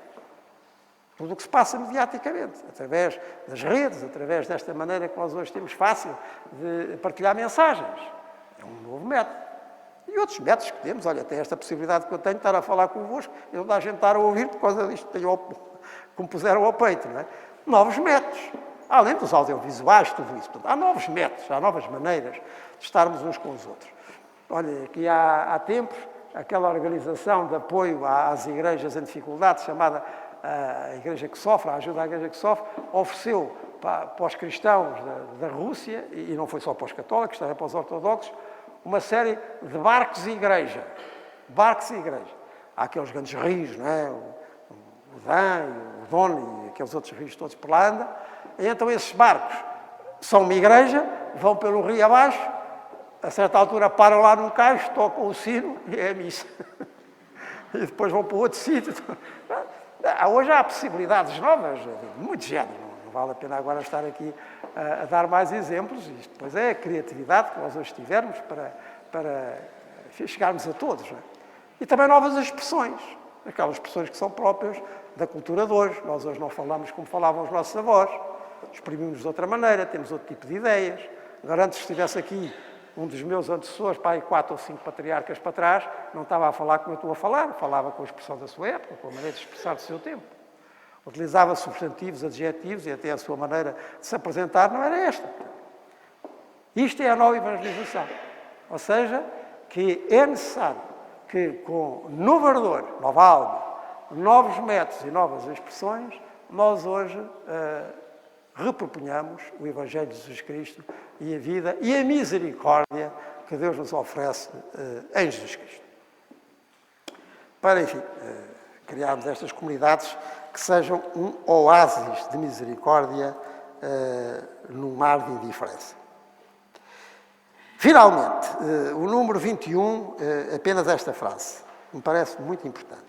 Tudo o que se passa mediaticamente, através das redes, através desta maneira que nós hoje temos fácil de partilhar mensagens. É um novo método. E outros métodos que temos, olha, até esta possibilidade que eu tenho de estar a falar convosco e não dá a gente estar a ouvir por causa disto que me puseram ao peito, não é? Novos métodos. Além dos audiovisuais, tudo isso. Portanto, há novos métodos, há novas maneiras de estarmos uns com os outros. Olha, aqui há tempos, aquela organização de apoio às igrejas em dificuldade, chamada a igreja que sofre, a ajuda à igreja que sofre, ofereceu para os cristãos da Rússia, e não foi só para os católicos, também para os ortodoxos, uma série de barcos e igreja. Barcos e igreja. Há aqueles grandes rios, não é? O Dan, o Don e aqueles outros rios todos por lá andam. E então esses barcos são uma igreja, vão pelo rio abaixo, a certa altura param lá num cais, tocam o sino e é a missa. E depois vão para outro sítio. Hoje há possibilidades novas, de muito género. Não vale a pena agora estar aqui a dar mais exemplos. Isto depois é a criatividade que nós hoje tivermos para chegarmos a todos. Não é? E também novas expressões. Aquelas expressões que são próprias da cultura de hoje. Nós hoje não falamos como falavam os nossos avós. Exprimimos de outra maneira, temos outro tipo de ideias. Agora, antes estivesse aqui um dos meus antecessores, para aí 4 ou 5 patriarcas para trás, não estava a falar como eu estou a falar, falava com a expressão da sua época, com a maneira de expressar do seu tempo. Utilizava substantivos, adjetivos e até a sua maneira de se apresentar não era esta. Isto é a nova evangelização. Ou seja, que é necessário que com novo ardor, nova alma, novos métodos e novas expressões, nós hoje reproponhamos o Evangelho de Jesus Cristo e a vida e a misericórdia que Deus nos oferece em Jesus Cristo. Para, enfim, criarmos estas comunidades que sejam um oásis de misericórdia num mar de indiferença. Finalmente, o número 21, apenas esta frase, me parece muito importante,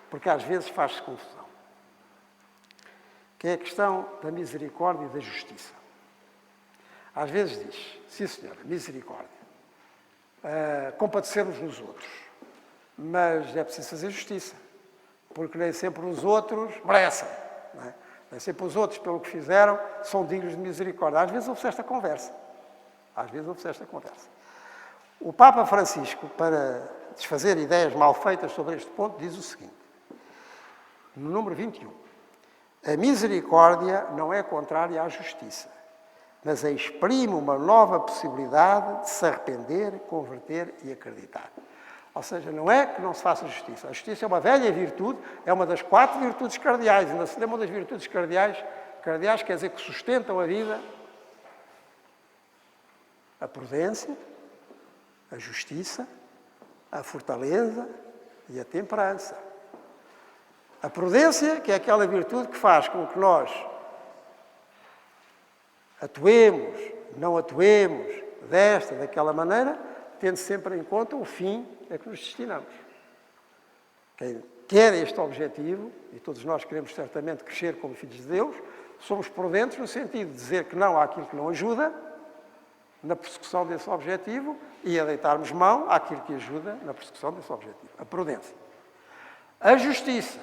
porque às vezes faz-se confusão, que é a questão da misericórdia e da justiça. Às vezes diz, sim senhora, misericórdia, compadecermos nos outros, mas é preciso fazer justiça, porque nem sempre os outros merecem, não é? Nem sempre os outros, pelo que fizeram, são dignos de misericórdia. Às vezes ouve-se esta conversa. O Papa Francisco, para desfazer ideias mal feitas sobre este ponto, diz o seguinte, no número 21, a misericórdia não é contrária à justiça, mas exprime uma nova possibilidade de se arrepender, converter e acreditar. Ou seja, não é que não se faça justiça. A justiça é uma velha virtude, é uma das 4 virtudes cardeais. Ainda se lembram das virtudes cardeais? Cardeais quer dizer que sustentam a vida. A prudência, a justiça, a fortaleza e a temperança. A prudência, que é aquela virtude que faz com que nós atuemos, não atuemos desta, daquela maneira, tendo sempre em conta o fim a que nos destinamos. Quem quer este objetivo, e todos nós queremos certamente crescer como filhos de Deus, somos prudentes no sentido de dizer que não àquilo que não ajuda, na persecução desse objetivo, e a deitarmos mão àquilo que ajuda na persecução desse objetivo. A prudência. A justiça.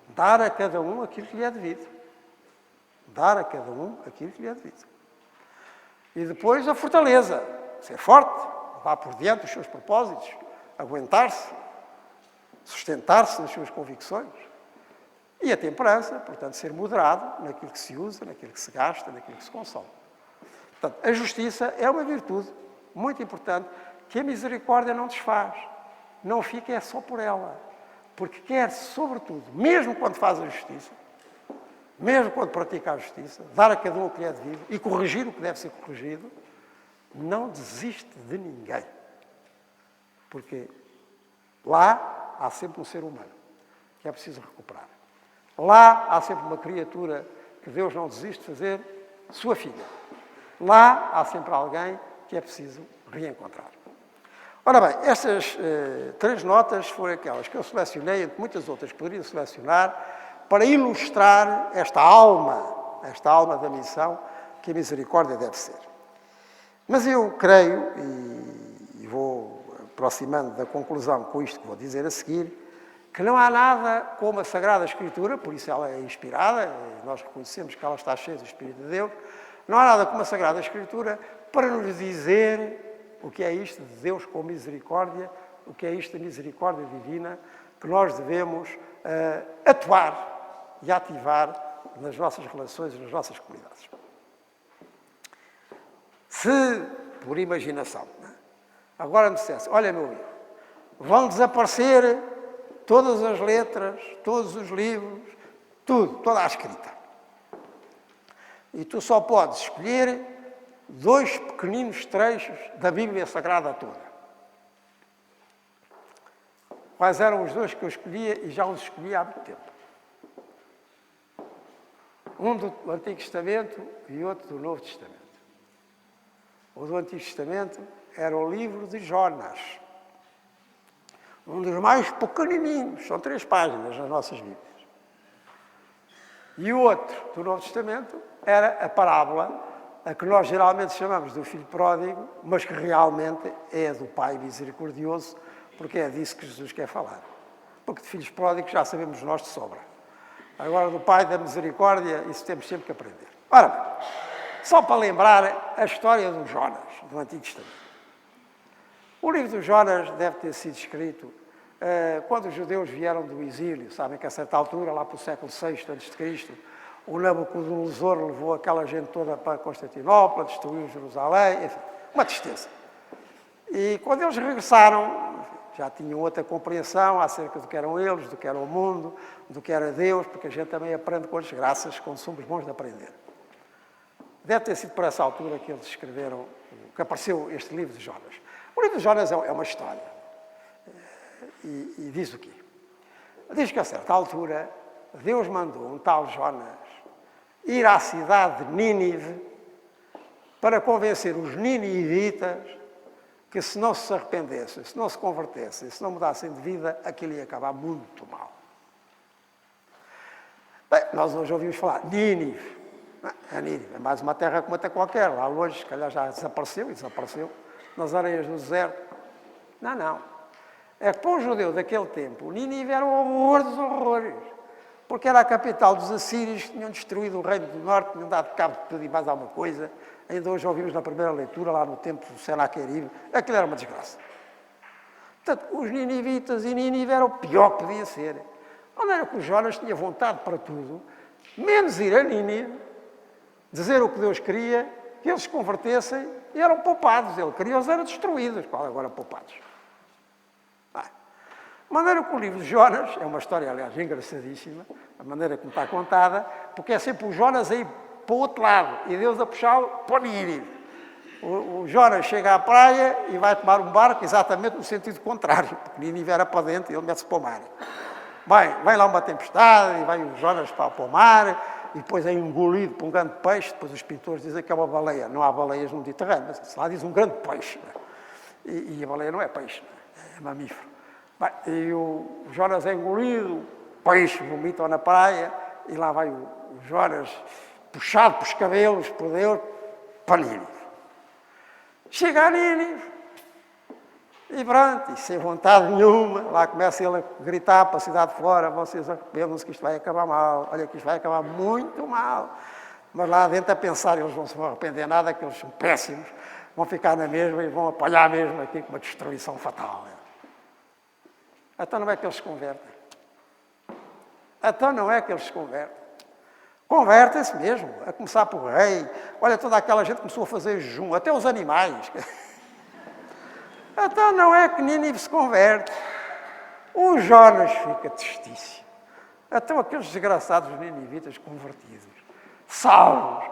Dar a cada um aquilo que lhe é devido. Dar a cada um aquilo que lhe é devido. E depois a fortaleza. Ser forte, levar por diante os seus propósitos, aguentar-se, sustentar-se nas suas convicções. E a temperança, portanto, ser moderado naquilo que se usa, naquilo que se gasta, naquilo que se consome. Portanto, a justiça é uma virtude muito importante que a misericórdia não desfaz. Não fica só por ela. Porque quer, sobretudo, mesmo quando faz a justiça, mesmo quando pratica a justiça, dar a cada um o que lhe é devido e corrigir o que deve ser corrigido, não desiste de ninguém. Porque lá há sempre um ser humano que é preciso recuperar. Lá há sempre uma criatura que Deus não desiste de fazer sua filha. Lá há sempre alguém que é preciso reencontrar. Ora bem, estas 3 notas foram aquelas que eu selecionei, entre muitas outras que poderia selecionar, para ilustrar esta alma da missão que a misericórdia deve ser. Mas eu creio, e vou aproximando da conclusão com isto que vou dizer a seguir, que não há nada como a Sagrada Escritura, por isso ela é inspirada, e nós reconhecemos que ela está cheia do Espírito de Deus, não há nada como a Sagrada Escritura para nos dizer o que é isto de Deus com misericórdia, o que é isto da misericórdia divina, que nós devemos atuar e ativar nas nossas relações e nas nossas comunidades. Se, por imaginação, agora me dissesse, olha meu amigo, vão desaparecer todas as letras, todos os livros, tudo, toda a escrita. E tu só podes escolher 2 pequeninos trechos da Bíblia Sagrada toda. Quais eram os 2 que eu escolhia e já os escolhi há muito tempo? Um do Antigo Testamento e outro do Novo Testamento. O do Antigo Testamento era o livro de Jonas. Um dos mais pequenininhos, são 3 páginas nas nossas Bíblias. E o outro, do Novo Testamento, era a parábola, a que nós geralmente chamamos do filho pródigo, mas que realmente é do Pai misericordioso, porque é disso que Jesus quer falar. Porque de filhos pródigos já sabemos nós de sobra. Agora, do Pai da misericórdia, isso temos sempre que aprender. Ora bem, só para lembrar a história do Jonas, do Antigo Testamento. O livro de Jonas deve ter sido escrito quando os judeus vieram do exílio. Sabem que a certa altura, lá para o século VI a.C., o Nabucodonosor levou aquela gente toda para Constantinopla, destruiu Jerusalém, enfim, uma tristeza. E quando eles regressaram, já tinham outra compreensão acerca do que eram eles, do que era o mundo, do que era Deus, porque a gente também aprende com as desgraças quando somos bons de aprender. Deve ter sido por essa altura que eles escreveram, que apareceu este livro de Jonas. O livro de Jonas é uma história. E diz o quê? Diz que a certa altura Deus mandou um tal Jonas ir à cidade de Nínive para convencer os ninivitas que se não se arrependessem, se não se convertessem, se não mudassem de vida, aquilo ia acabar muito mal. Bem, nós hoje ouvimos falar Nínive. A Nínive é mais uma terra como outra qualquer. Lá longe, se calhar já desapareceu, nas areias do deserto. Não. É que para um judeu daquele tempo, Nínive era o horror dos horrores. Porque era a capital dos assírios, que tinham destruído o reino do norte, tinham dado cabo de tudo e mais alguma coisa. Ainda hoje ouvimos na primeira leitura, lá no tempo do Senaqueribe, aquilo era uma desgraça. Portanto, os ninivitas e Nínive era o pior que podia ser. De maneira que o Jonas tinha vontade para tudo, menos ir a Nínive, dizer o que Deus queria, que eles se convertessem e eram poupados. Ele queria os eram destruídos, qual agora poupados. De maneira que o livro de Jonas, é uma história, aliás, engraçadíssima, a maneira como está contada, porque é sempre o Jonas aí para o outro lado, e Deus a puxá-lo para o Nínive. O Jonas chega à praia e vai tomar um barco exatamente no sentido contrário, porque Nínive era para dentro e ele mete-se para o mar. Vai lá uma tempestade, e vai o Jonas para o mar, e depois é engolido por um grande peixe, depois os pintores dizem que é uma baleia. Não há baleias no Mediterrâneo, mas lá diz um grande peixe. E a baleia não é peixe, é mamífero. E o Jonas é engolido, o peixe vomita na praia, e lá vai o Jonas, puxado pelos cabelos por Deus, para Nínive. Chega a Nínive, e pronto, e sem vontade nenhuma, lá começa ele a gritar para a cidade de fora: vocês arrependam-se que isto vai acabar mal, olha que isto vai acabar muito mal. Mas lá dentro a pensar, eles não se vão arrepender nada, que eles são péssimos, vão ficar na mesma e vão apanhar mesmo aqui com uma destruição fatal. Então não é que eles se convertem. Convertem-se mesmo, a começar por rei. Olha, toda aquela gente começou a fazer jejum, até os animais. Então não é que Nínive se converte. O Jonas fica tristíssimo. Então aqueles desgraçados ninivitas convertidos, salvos,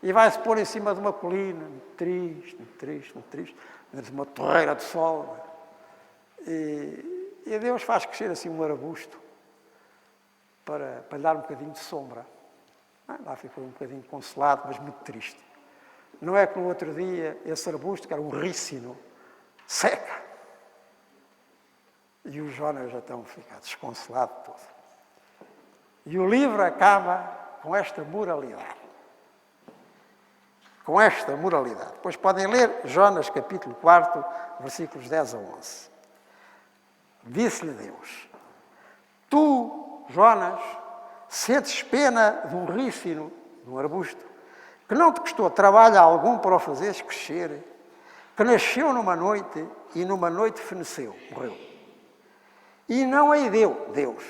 e vai-se pôr em cima de uma colina, triste, uma torreira de sol. E Deus faz crescer assim um arbusto para lhe dar um bocadinho de sombra. Lá ficou um bocadinho consolado, mas muito triste. Não é que no outro dia esse arbusto, que era um rícino, seca. E o Jonas já então fica desconsolado todo. E o livro acaba com esta moralidade. Depois podem ler Jonas capítulo 4, versículos 10 a 11. Disse-lhe Deus: tu, Jonas, sentes pena de um rícino, de um arbusto, que não te custou trabalho algum para o fazeres crescer, que nasceu numa noite e numa noite feneceu, morreu. E não hei Deus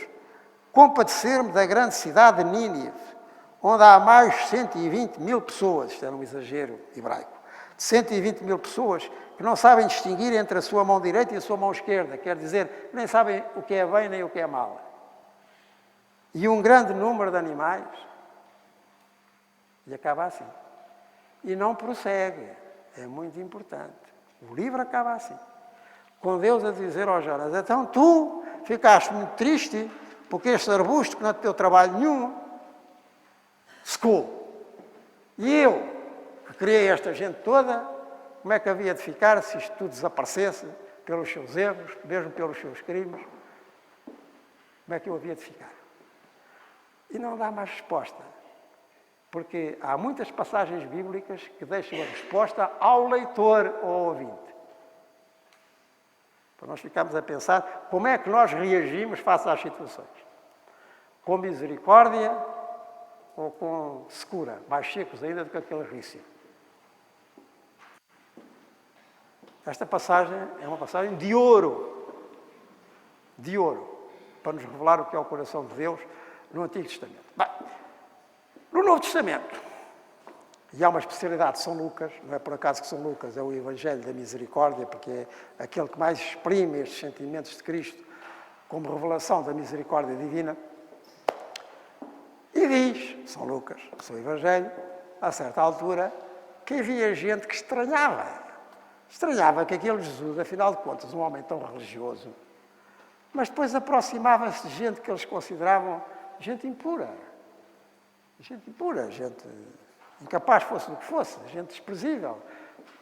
compadecer-me da grande cidade de Nínive, onde há mais de 120 mil pessoas, isto era um exagero hebraico, de 120 mil pessoas que não sabem distinguir entre a sua mão direita e a sua mão esquerda, quer dizer, nem sabem o que é bem nem o que é mal. E um grande número de animais, e acaba assim. E não prossegue, é muito importante. O livro acaba assim, com Deus a dizer ao Jonas: então tu ficaste muito triste porque este arbusto que não te deu trabalho nenhum secou. E eu, que criei esta gente toda, como é que havia de ficar se isto tudo desaparecesse pelos seus erros, mesmo pelos seus crimes? Como é que eu havia de ficar? E não dá mais resposta, porque há muitas passagens bíblicas que deixam a resposta ao leitor ou ao ouvinte. Para nós ficarmos a pensar como é que nós reagimos face às situações. Com misericórdia ou com secura, mais secos ainda do que aquele rício. Esta passagem é uma passagem de ouro, para nos revelar o que é o coração de Deus no Antigo Testamento. Bem, no Novo Testamento, e há uma especialidade de São Lucas, não é por acaso que São Lucas é o Evangelho da Misericórdia, porque é aquele que mais exprime estes sentimentos de Cristo como revelação da misericórdia divina. E diz, São Lucas, o seu Evangelho, a certa altura, que havia gente que estranhava que aquele Jesus, afinal de contas, um homem tão religioso, mas depois aproximava-se de gente que eles consideravam gente impura, gente incapaz fosse do que fosse, gente desprezível.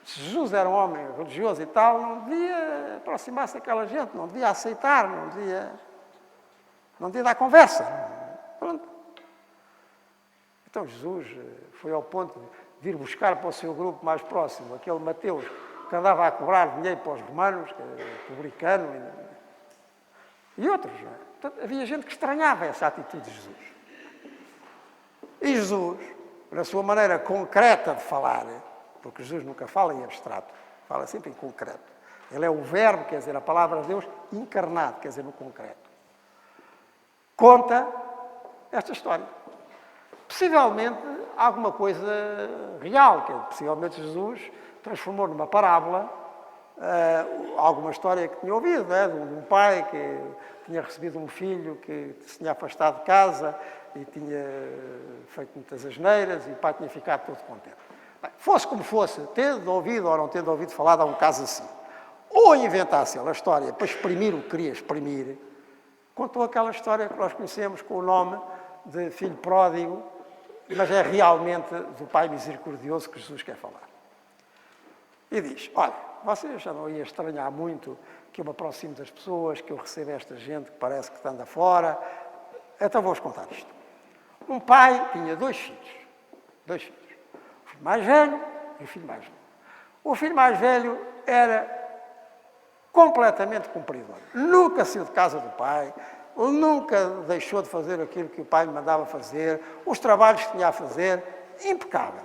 Se Jesus era um homem religioso e tal, não devia aproximar-se daquela gente, não devia aceitar, não devia dar conversa. Pronto. Então Jesus foi ao ponto de ir buscar para o seu grupo mais próximo, aquele Mateus, que andava a cobrar dinheiro para os romanos, que era publicano, e outros. Não é? Portanto, havia gente que estranhava essa atitude de Jesus. E Jesus, na sua maneira concreta de falar, porque Jesus nunca fala em abstrato, fala sempre em concreto. Ele é o verbo, quer dizer, a palavra de Deus, encarnado, quer dizer, no concreto. Conta esta história. Possivelmente alguma coisa real, que possivelmente Jesus transformou numa parábola alguma história que tinha ouvido, não é? De um pai que tinha recebido um filho que se tinha afastado de casa e tinha feito muitas asneiras e o pai tinha ficado todo contente. Bem, fosse como fosse, tendo ouvido ou não tendo ouvido falar de algum caso assim, ou inventasse ele a história para exprimir o que queria exprimir, contou aquela história que nós conhecemos com o nome de filho pródigo, mas é realmente do Pai misericordioso que Jesus quer falar. E diz: olha, vocês já não iam estranhar muito que eu me aproximo das pessoas, que eu recebo esta gente que parece que anda fora. Então vou-vos contar isto. Um pai tinha dois filhos. O filho mais velho e o filho mais novo. O filho mais velho era completamente cumpridor. Nunca saiu de casa do pai, nunca deixou de fazer aquilo que o pai lhe mandava fazer, os trabalhos que tinha a fazer, impecável.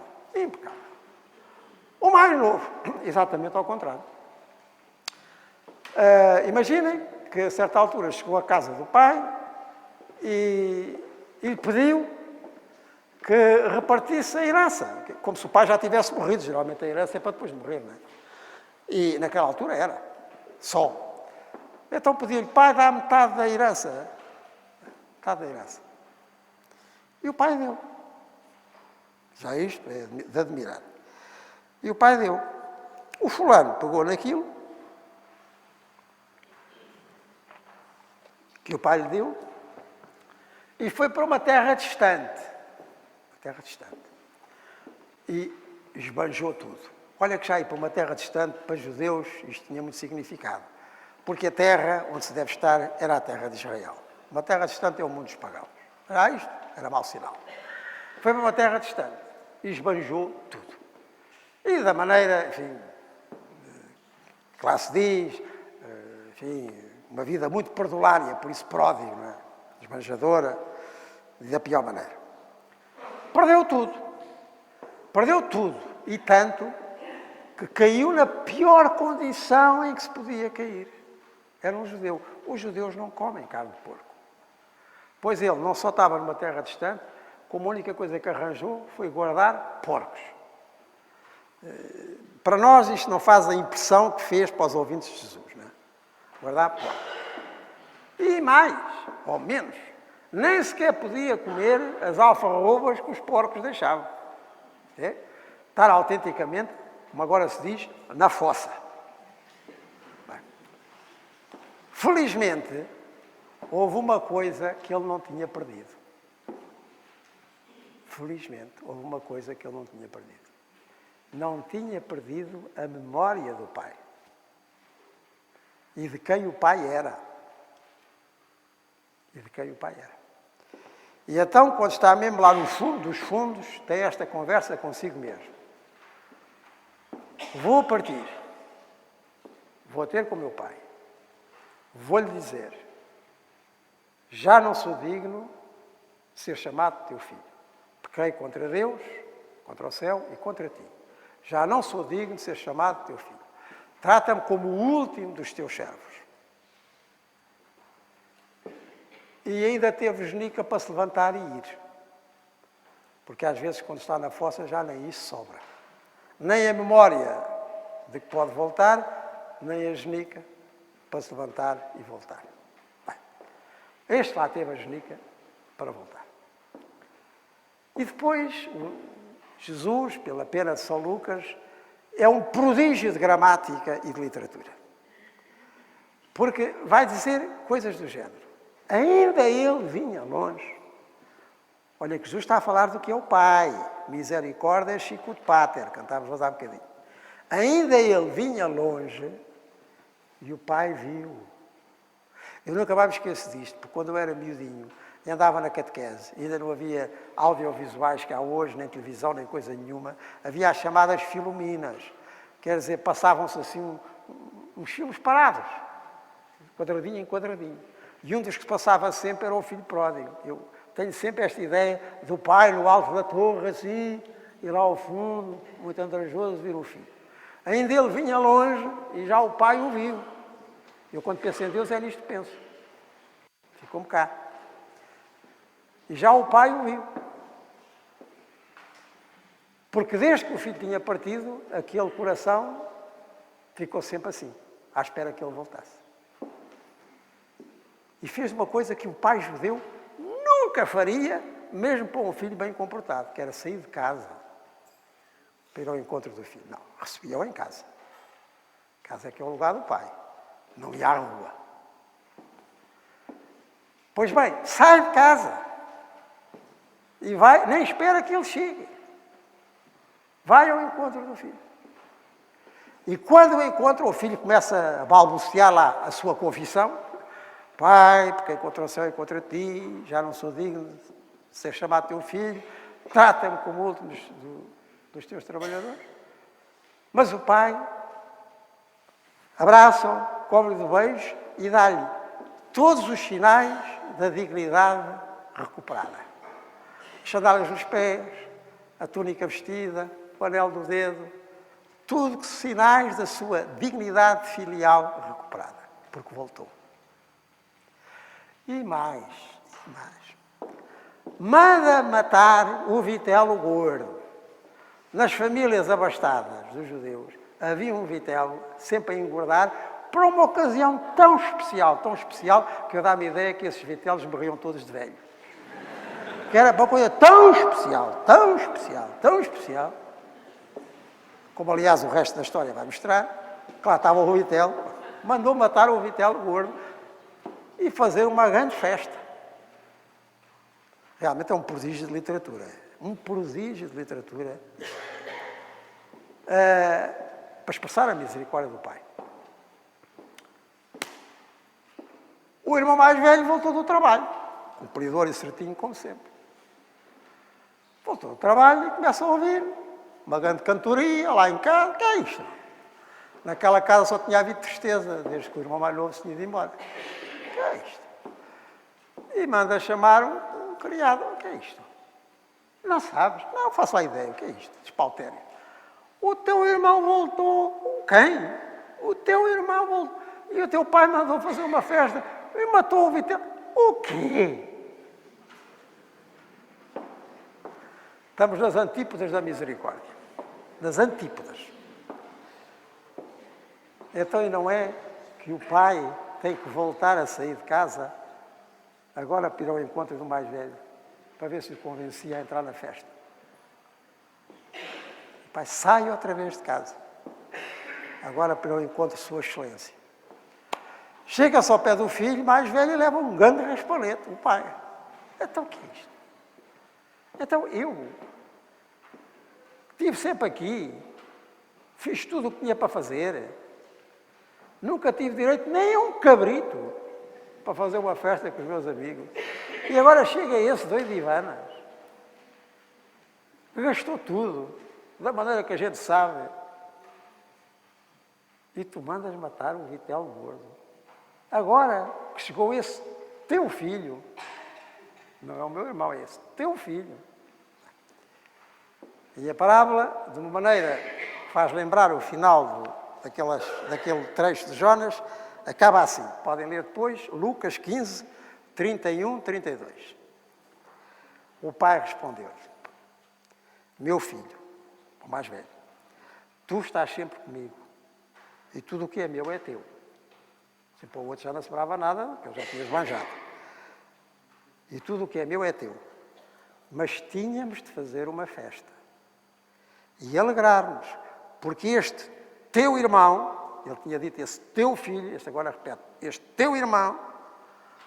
O mais novo, exatamente ao contrário. Imaginem que a certa altura chegou à casa do pai e lhe pediu que repartisse a herança, como se o pai já tivesse morrido. Geralmente a herança é para depois de morrer, não é? E naquela altura era só. Então pediu-lhe: pai, dá metade da herança. Metade da herança. E o pai deu. Já isto é de admirar. E o pai deu. O fulano pegou naquilo que o pai lhe deu e foi para uma terra distante. E esbanjou tudo. Olha que já ir para uma terra distante, para judeus, isto tinha muito significado. Porque a terra onde se deve estar era a terra de Israel. Uma terra distante é o mundo dos pagãos. Era isto? Era mau sinal. Foi para uma terra distante e esbanjou tudo. E da maneira, enfim, que lá se diz, enfim, uma vida muito perdulária, por isso pródigo, não é? Esbanjadora, e da pior maneira. Perdeu tudo, e tanto que caiu na pior condição em que se podia cair. Era um judeu. Os judeus não comem carne de porco. Pois ele não só estava numa terra distante, como a única coisa que arranjou foi guardar porcos. Para nós isto não faz a impressão que fez para os ouvintes de Jesus, não é? Verdade? E mais, ou menos, nem sequer podia comer as alfarrobas que os porcos deixavam. É? Estar autenticamente, como agora se diz, na fossa. Bem, felizmente, houve uma coisa que ele não tinha perdido. Felizmente, houve uma coisa que ele não tinha perdido. Não tinha perdido a memória do Pai. E de quem o Pai era. E de quem o Pai era. E então, quando está mesmo lá no fundo dos fundos, tem esta conversa consigo mesmo. Vou partir. Vou ter com o meu Pai. Vou-lhe dizer, já não sou digno de ser chamado teu filho. Pequei contra Deus, contra o céu e contra ti. Já não sou digno de ser chamado teu filho. Trata-me como o último dos teus servos. E ainda teve genica para se levantar e ir. Porque às vezes, quando está na fossa, já nem isso sobra. Nem a memória de que pode voltar, nem a genica para se levantar e voltar. Bem, este lá teve a genica para voltar. E depois, Jesus, pela pena de São Lucas, é um prodígio de gramática e de literatura. Porque vai dizer coisas do género. Ainda ele vinha longe. Olha que Jesus está a falar do que é o Pai. Misericórdia, Sicut Pater. Cantávamos há um bocadinho. Ainda ele vinha longe e o Pai viu. Eu nunca mais me esqueço disto, porque quando eu era miudinho, e andava na catequese, ainda não havia audiovisuais que há hoje, nem televisão, nem coisa nenhuma, havia as chamadas filominas. Quer dizer, passavam-se assim uns filmes parados, quadradinho em quadradinho. E um dos que se passava sempre era o Filho Pródigo. Eu tenho sempre esta ideia do pai no alto da torre, assim, e lá ao fundo, muito andrajoso, vir o filho. Ainda ele vinha longe e já o pai o viu. Eu, quando penso em Deus, é nisto que penso. Ficou-me cá. E já o pai o viu. Porque desde que o filho tinha partido, aquele coração ficou sempre assim, à espera que ele voltasse. E fez uma coisa que o pai judeu nunca faria, mesmo para um filho bem comportado, que era sair de casa para ir ao encontro do filho. Não, recebia-o em casa. Casa é que é o lugar do pai. Não ia à rua. Pois bem, sai de casa. E vai, nem espera que ele chegue. Vai ao encontro do filho. E quando o encontra, o filho começa a balbuciar lá a sua confissão. Pai, porque contra o céu e contra ti, já não sou digno de ser chamado teu filho. Trata-me como o último dos teus trabalhadores. Mas o pai abraça-o, cobre-lhe de beijos e dá-lhe todos os sinais da dignidade recuperada. As sandálias nos pés, a túnica vestida, o anel do dedo, tudo sinais da sua dignidade filial recuperada, porque voltou. E mais. Manda matar o vitelo gordo. Nas famílias abastadas dos judeus, havia um vitelo sempre a engordar para uma ocasião tão especial, que eu dá-me a ideia que esses vitelos morriam todos de velho. Que era uma coisa tão especial, como aliás o resto da história vai mostrar, que lá estava o vitelo, mandou matar o vitelo gordo e fazer uma grande festa. Realmente é um prodígio de literatura. Um prodígio de literatura para expressar a misericórdia do Pai. O irmão mais velho voltou do trabalho, cumpridor e certinho, como sempre. Voltou do trabalho e começa a ouvir uma grande cantoria lá em casa. O que é isto? Naquela casa só tinha havido tristeza, desde que o irmão mais novo se tinha ido embora. O que é isto? E manda chamar um criado. O que é isto? Não sabes? Não faço a ideia. O que é isto? Despautério. O teu irmão voltou. Quem? O teu irmão voltou. E o teu pai mandou fazer uma festa e matou o vitelo. O quê? Estamos nas antípodas da misericórdia. Nas antípodas. Então, e não é que o pai tem que voltar a sair de casa agora para ir ao encontro do mais velho, para ver se o convencia a entrar na festa. O pai sai outra vez de casa, agora para ir ao encontro de Sua Excelência. Chega-se ao pé do filho mais velho e leva um grande raspalete, o pai. Então, o que é isto? Então, eu estive sempre aqui, fiz tudo o que tinha para fazer, nunca tive direito nem a um cabrito para fazer uma festa com os meus amigos. E agora chega esse doido de Ivanas, que gastou tudo, da maneira que a gente sabe, e tu mandas matar um vitelo gordo. Agora que chegou esse teu filho, não é o meu irmão, é esse teu filho. E a parábola, de uma maneira que faz lembrar o final daquele trecho de Jonas, acaba assim. Podem ler depois, Lucas 15, 31, 32. O pai respondeu-lhe: meu filho, o mais velho, tu estás sempre comigo e tudo o que é meu é teu. Se para o outro já não sobrava nada, que eu já tinha esbanjado. E tudo o que é meu é teu. Mas tínhamos de fazer uma festa e alegrar-nos, porque este teu irmão, ele tinha dito esse teu filho, este agora repete, este teu irmão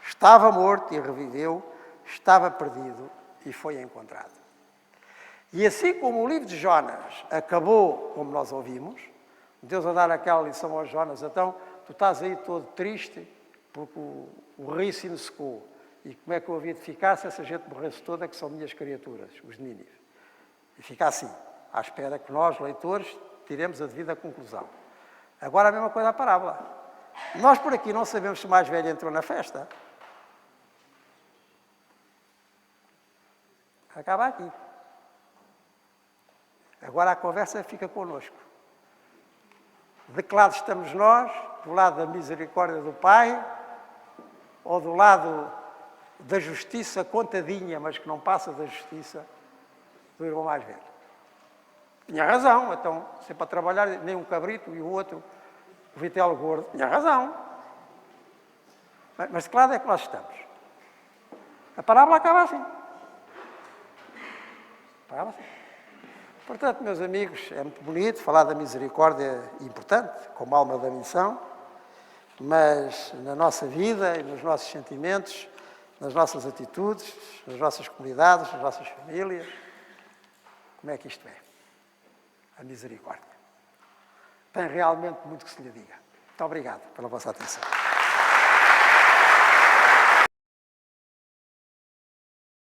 estava morto e reviveu, estava perdido e foi encontrado. E assim como o livro de Jonas acabou como nós ouvimos, Deus a dar aquela lição aos Jonas, então tu estás aí todo triste porque o rio se secou. E como é que eu havia de ficar se essa gente morresse toda, que são minhas criaturas, os de Nínive? E fica assim, à espera que nós, leitores, tiremos a devida conclusão. Agora a mesma coisa a parábola. Nós por aqui não sabemos se o mais velho entrou na festa. Acaba aqui. Agora a conversa fica connosco. De que lado estamos nós? Do lado da misericórdia do Pai? Ou do lado da justiça contadinha, mas que não passa da justiça do irmão mais velho? Tinha razão, então, se é para trabalhar, nem um cabrito e o outro, o vitelo gordo. Tinha razão. Mas de que lado é que nós estamos? A parábola acaba assim. A parábola assim. Portanto, meus amigos, é muito bonito falar da misericórdia, importante, como alma da missão, mas na nossa vida e nos nossos sentimentos, nas nossas atitudes, nas nossas comunidades, nas nossas famílias, como é que isto é? A misericórdia. Tem realmente muito que se lhe diga. Muito obrigado pela vossa atenção.